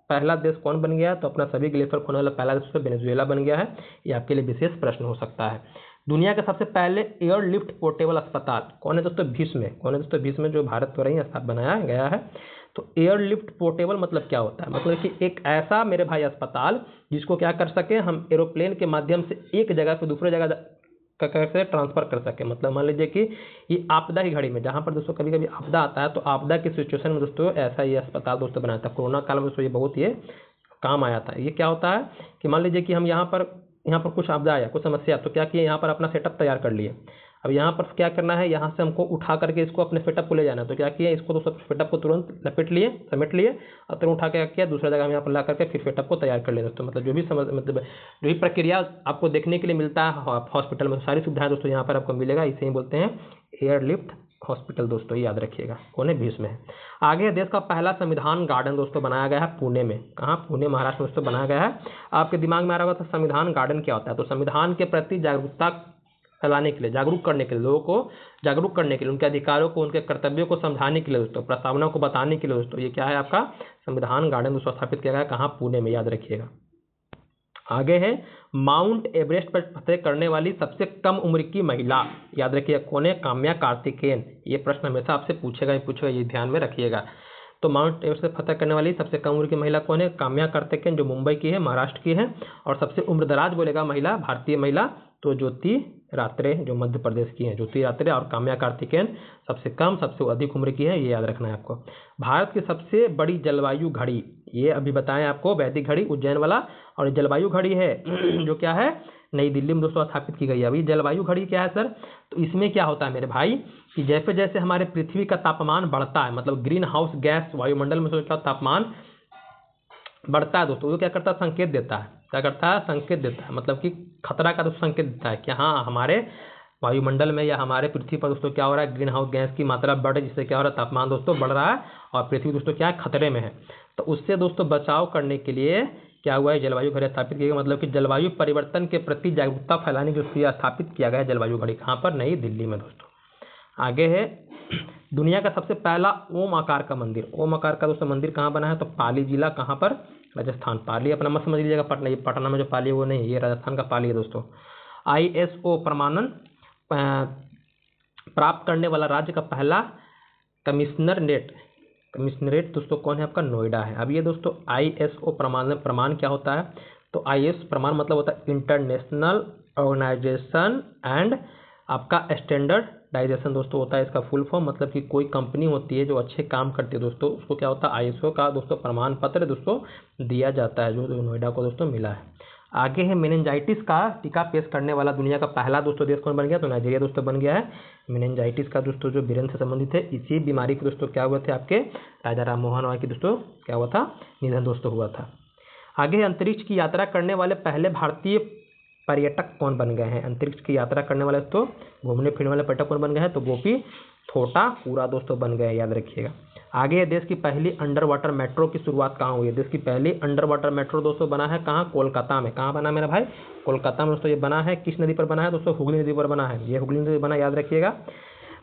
पहला देश कौन बन गया, तो अपना सभी ग्लेशियर खोने वाला पहला देश वेनेजुएला बन गया है। ये आपके लिए विशेष प्रश्न हो सकता है। दुनिया के सबसे पहले एयरलिफ्ट पोर्टेबल अस्पताल कौन है दोस्तों, भीष्म, जो भारत द्वारा ही बनाया गया है। तो एयरलिफ्ट पोर्टेबल मतलब क्या होता है, मतलब कि एक ऐसा मेरे भाई अस्पताल जिसको क्या कर सके, हम एरोप्लेन के माध्यम से एक जगह से दूसरे जगह कैसे ट्रांसफर कर सके। मतलब मान लीजिए कि ये आपदा की घड़ी में, जहाँ पर दोस्तों कभी कभी आपदा आता है, तो आपदा की सिचुएशन में दोस्तों ऐसा ये अस्पताल दोस्तों बनाया था। कोरोना काल में दोस्तों ये बहुत ये काम आया था। ये क्या होता है कि मान लीजिए कि हम यहाँ पर कुछ आपदा आया, कुछ समस्या, तो क्या किए, यहाँ पर अपना सेटअप तैयार कर लिए। अब यहाँ पर क्या करना है, यहाँ से हमको उठा करके इसको अपने सेटअप को ले जाना है, तो क्या किया, इसको तो सेटअप को तुरंत समेट लिए और तुरंत उठा के क्या किया, दूसरा जगह में यहाँ पर ला करके फिर सेटअप को तैयार कर लिया दोस्तों। मतलब जो भी प्रक्रिया आपको देखने के लिए मिलता है हॉस्पिटल में, सारी सुविधाएं दोस्तों यहाँ पर आपको मिलेगा, इसे ही बोलते हैं एयरलिफ्ट हॉस्पिटल दोस्तों, याद रखिएगा। कौन है, भीष्म है। आगे देश का पहला संविधान गार्डन दोस्तों बनाया गया है पुणे में। कहाँ, पुणे महाराष्ट्र में दोस्तों बनाया गया है। आपके दिमाग में आ रहा होगा तो संविधान गार्डन क्या होता है, तो संविधान के प्रति जागरूकता फैलाने के लिए, जागरूक करने के लिए, लोगों को जागरूक करने के लिए, उनके अधिकारों को, उनके कर्तव्यों को समझाने के लिए दोस्तों, प्रस्तावना को बताने के लिए दोस्तों, ये क्या है आपका संविधान गार्डन दोस्तों स्थापित किया गया है। कहाँ, पुणे में, याद रखिएगा। आगे है माउंट एवरेस्ट पर फतह करने वाली सबसे कम उम्र की महिला, याद रखिएगा कौन है, काम्या कार्तिकेयन। ये प्रश्न हमेशा आपसे पूछेगा, ये ध्यान में रखिएगा। तो माउंट एवरेस्ट पर फतह करने वाली सबसे कम उम्र की महिला कौन है, काम्या कार्तिकेयन, जो मुंबई की है, महाराष्ट्र की है। और सबसे उम्रदराज बोलेगा महिला, भारतीय महिला, तो ज्योति रात्रे, जो मध्य प्रदेश की है, ज्योति रात्रे। और काम्या कार्तिकेयन सबसे कम सबसे अधिक उम्र की है, ये याद रखना है आपको। भारत की सबसे बड़ी जलवायु घड़ी, ये अभी बताएं आपको, वैदिक घड़ी उज्जैन वाला। और जलवायु घड़ी है जो क्या है, नई दिल्ली में दोस्तों स्थापित की गई है। अभी जलवायु घड़ी क्या है सर, तो इसमें क्या होता है मेरे भाई कि जैसे जैसे हमारे पृथ्वी का तापमान बढ़ता है, मतलब ग्रीन हाउस गैस वायुमंडल में क्या तापमान बढ़ता है दोस्तों, वो क्या करता है, संकेत देता है। क्या करता है, संकेत देता है, मतलब कि खतरा का दोस्तों संकेत देता है कि हाँ हमारे वायुमंडल में या हमारे पृथ्वी पर दोस्तों क्या हो रहा है, ग्रीन हाउस गैस की मात्रा बढ़ रही है, जिससे क्या हो रहा है, तापमान दोस्तों बढ़ रहा है और पृथ्वी दोस्तों क्या है, खतरे में है। तो उससे दोस्तों बचाव करने के लिए क्या हुआ है, जलवायु घड़ी स्थापित की गई। मतलब कि जलवायु परिवर्तन के प्रति जागरूकता फैलाने के लिए स्थापित किया गया है जलवायु घड़ी। कहाँ पर, नई दिल्ली में दोस्तों। आगे है दुनिया का सबसे पहला ओम आकार का मंदिर। ओम आकार का दोस्तों मंदिर कहाँ बना है, तो पाली जिला, कहाँ पर, राजस्थान। पाली अपना मत समझ लीजिएगा, पटना, ये पटना में जो पाली है वो नहीं, ये राजस्थान का पाली है दोस्तों। ISO प्रमाणन प्राप्त करने वाला राज्य का पहला कमिश्नरेट दोस्तों कौन है? आपका नोएडा है। अब ये दोस्तों ISO प्रमाण क्या होता है? तो ISO प्रमाण मतलब होता है इंटरनेशनल ऑर्गेनाइजेशन एंड आपका स्टैंडर्डाइजेशन दोस्तों होता है इसका फुल फॉर्म। मतलब कि कोई कंपनी होती है जो अच्छे काम करती है दोस्तों, उसको क्या होता है? ISO का दोस्तों प्रमाण पत्र दोस्तों दिया जाता है, जो नोएडा को दोस्तों मिला है। आगे है मेनिंजाइटिस का टीका पेश करने वाला दुनिया का पहला दोस्तों देश कौन बन गया? तो नाइजीरिया दोस्तों बन गया है। मेनिंजाइटिस का दोस्तों जो ब्रेन से संबंधित है, इसी बीमारी के दोस्तों क्या हुए थे? आपके राजा राम मोहन रॉय की दोस्तों क्या हुआ था? निधन दोस्तों हुआ था। आगे अंतरिक्ष की यात्रा करने वाले पहले भारतीय पर्यटक कौन बन गए हैं? अंतरिक्ष की यात्रा करने वाले दोस्तों घूमने फिरने वाले पर्यटक कौन बन गए हैं? तो गोपी थोटा पूरा दोस्तों बन गए, याद रखिएगा। आगे देश की पहली अंडर वाटर मेट्रो की शुरुआत कहाँ हुई है? देश की पहली अंडर वाटर मेट्रो दोस्तों बना है कहाँ? कोलकाता में। कहाँ बना मेरा भाई? कोलकाता में दोस्तों ये बना है। किस नदी पर बना है दोस्तों? हुगली नदी पर बना है। ये हुगली नदी बना, याद रखिएगा।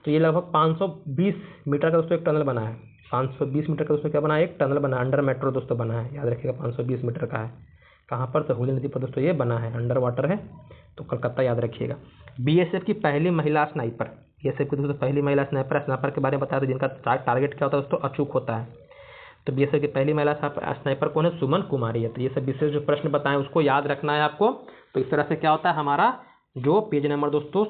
तो ये लगभग 520 मीटर का दोस्तों एक टनल बना है। 520 मीटर का दोस्तों क्या बना है? एक टनल बना है, अंडर मेट्रो दोस्तों बना है, याद रखिएगा। 520 मीटर का है। कहाँ पर? तो हुगली नदी पर दोस्तों ये बना है, अंडर वाटर है, तो कोलकाता याद रखिएगा। BSF की पहली महिला स्नाइपर, BSF की दोस्तों पहली महिला स्नाइपर के बारे में बताया, तो जिनका टारगेट क्या होता है दोस्तों? अचूक होता है। तो BSF की पहली महिला स्नाइपर कौन है? सुमन कुमारी है। तो ये सब विशेष जो प्रश्न बताएं उसको याद रखना है आपको। तो इस तरह से क्या होता है, हमारा जो पेज नंबर दोस्तों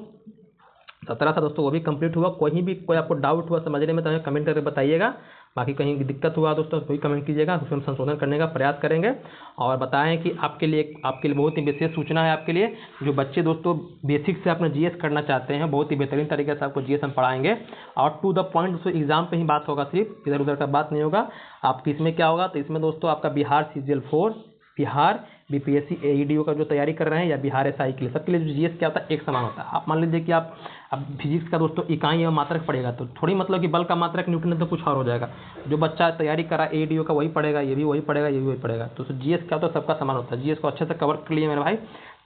17 था दोस्तों वो भी कंप्लीट हुआ। कोई आपको डाउट हुआ समझने में तो हमें कमेंट करके बताइएगा। बाकी कहीं दिक्कत हुआ दोस्तों कोई कमेंट कीजिएगा, उसमें हम संशोधन करने का प्रयास करेंगे। और बताएं कि आपके लिए बहुत ही विशेष सूचना है आपके लिए, जो बच्चे दोस्तों बेसिक से अपना GS करना चाहते हैं, बहुत ही बेहतरीन तरीके से आपको GS हम पढ़ाएंगे। और टू द पॉइंट दोस्तों एग्जाम पे ही बात होगा, सिर्फ इधर उधर का बात नहीं होगा। आपकी इसमें क्या होगा? तो इसमें दोस्तों आपका Bihar CGL 4, Bihar BPSC AEDO का जो तैयारी कर रहे हैं, या बिहार SI के लिए, सबके लिए जो GS क्या होता है? एक समान होता है। आप मान लीजिए कि आप अब फिजिक्स का दोस्तों इकाई या मात्रक पड़ेगा, तो थोड़ी मतलब कि बल का मात्रक न्यूटन है तो कुछ और हो जाएगा। जो बच्चा तैयारी करा AEDO का वही पड़ेगा, ये भी वही पड़ेगा, ये भी वही पड़ेगा। तो GS क्या होता है? सबका समान होता है। GS को अच्छे से कवर कर लिए मेरे भाई,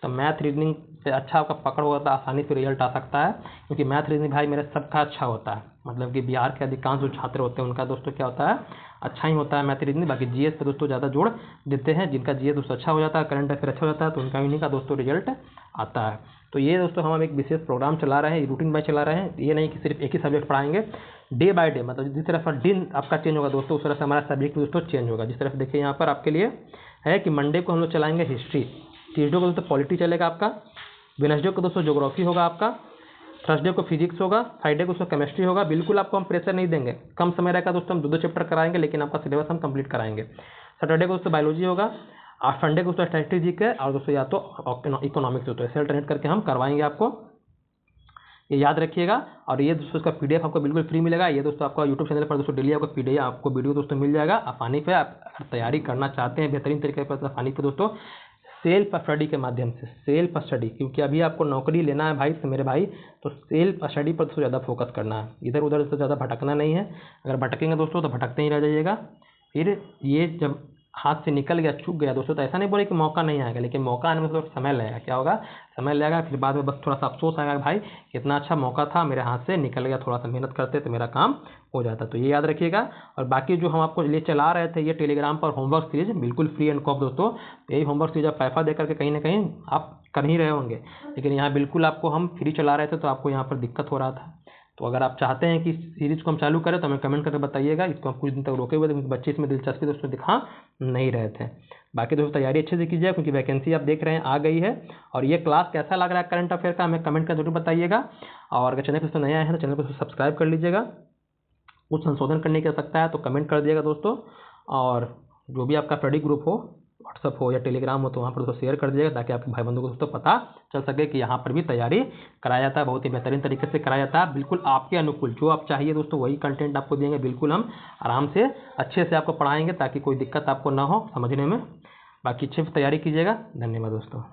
तो मैथ रीजनिंग से अच्छा आपका पकड़ होगा तो आसानी से रिजल्ट आ सकता है। क्योंकि मैथ रीजनिंग भाई मेरे सबका अच्छा होता है, मतलब कि बिहार के अधिकांश जो छात्र होते हैं उनका दोस्तों क्या होता है? अच्छा ही होता है मैथ रीजनिंग। बाकी GS पे दोस्तों ज़्यादा जोड़ देते हैं, जिनका GS दोस्तों अच्छा हो जाता है, करंट अफेयर अच्छा हो जाता है, तो उनका इन्हीं का दोस्तों रिजल्ट आता है। तो ये दोस्तों हम एक विशेष प्रोग्राम चला रहे हैं, रूटीन बाय चला रहे हैं। ये नहीं कि सिर्फ एक ही सब्जेक्ट पढ़ाएंगे, डे बाय डे, मतलब जिस तरह से दिन आपका चेंज होगा दोस्तों, उस तरह से हमारा सब्जेक्ट दोस्तों चेंज होगा। जिस तरह से देखिए यहाँ पर आपके लिए है कि मंडे को हम लोग चलाएंगे हिस्ट्री, ट्यूजडे को दोस्तों पॉलिटी चलेगा आपका, वेडनेसडे को दोस्तों ज्योग्राफी होगा आपका, थर्सडे को फिजिक्स होगा, फ्राइडे को दोस्तों केमिस्ट्री होगा। बिल्कुल आपको हम प्रेशर नहीं देंगे, कम समय रहेगा दोस्तों, हम 2-2 चैप्टर कराएंगे, लेकिन आपका सिलेबस हम कंप्लीट कराएंगे। सैटरडे को दोस्तों बायोलॉजी होगा, और संडे को दोस्तों स्ट्रैटेजिक है, और दोस्तों या तो इकोनॉमिक्स होता है। ऐसे अल्टरनेट करके हम करवाएंगे आपको, ये याद रखिएगा। और ये दोस्तों इसका PDF आपको बिल्कुल फ्री मिलेगा। ये दोस्तों आपका यूट्यूब चैनल पर दोस्तों डेली आपको PDF आपको वीडियो दोस्तों मिल जाएगा आसानी पे। आप तैयारी करना चाहते हैं बेहतरीन तरीके पर आसानी पे दोस्तों, सेल्फ स्टडी के माध्यम से, सेल्फ स्टडी, क्योंकि अभी आपको नौकरी लेना है भाई से मेरे भाई, तो सेल्फ स्टडी पर दोस्तों ज़्यादा फोकस करना है, इधर उधर से ज़्यादा भटकना नहीं है। अगर भटकेंगे दोस्तों तो भटकते ही रह जाइएगा। फिर ये जब हाथ से निकल गया, चूक गया दोस्तों, तो ऐसा नहीं बोले कि मौका नहीं आएगा, लेकिन मौका आने में थोड़ा समय लगेगा। क्या होगा? समय लगेगा। फिर बाद में बस थोड़ा सा अफसोस आएगा, भाई कितना अच्छा मौका था, मेरे हाथ से निकल गया, थोड़ा सा मेहनत करते तो मेरा काम हो जाता। तो ये याद रखिएगा। और बाकी जो हम आपको लिए चला रहे थे ये टेलीग्राम पर होमवर्क सीरीज, बिल्कुल फ्री एंड कॉप दोस्तों। यही होमवर्क सीरीज आप पैसा दे करके कहीं ना कहीं आप कर ही रहे होंगे, लेकिन यहाँ बिल्कुल आपको हम फ्री चला रहे थे, तो आपको यहाँ पर दिक्कत हो रहा था। तो अगर आप चाहते हैं कि इस सीरीज़ को हम चालू करें तो हमें कमेंट करके बताइएगा। इसको हम कुछ दिन तक रोके हुए थे, क्योंकि बच्चे इसमें दिलचस्पी दोस्तों दिखा नहीं रहे थे। बाकी दोस्तों तैयारी अच्छे से कीजिए, क्योंकि वैकेंसी आप देख रहे हैं आ गई है। और ये क्लास कैसा लग रहा है करंट अफेयर का, हमें कमेंट कर जरूर बताइएगा। और अगर चैनल पर दोस्तों नया है तो चैनल को सब्सक्राइब कर लीजिएगा। कुछ संशोधन करने की आवश्यकता है तो कमेंट कर दिएगा दोस्तों। और जो भी आपका स्टडी ग्रुप हो, व्हाट्सअप हो या टेलीग्राम हो, तो वहाँ पर दोस्तों शेयर कर दीजिएगा, ताकि आपके भाई बंधु को दोस्तों पता चल सके कि यहाँ पर भी तैयारी कराया जाता है, बहुत ही बेहतरीन तरीके से कराया जाता है। बिल्कुल आपके अनुकूल जो आप चाहिए दोस्तों वही कंटेंट आपको देंगे, बिल्कुल हम आराम से अच्छे से आपको पढ़ाएंगे, ताकि कोई दिक्कत आपको ना हो समझने में। बाकी अच्छे से तैयारी कीजिएगा। धन्यवाद दोस्तों।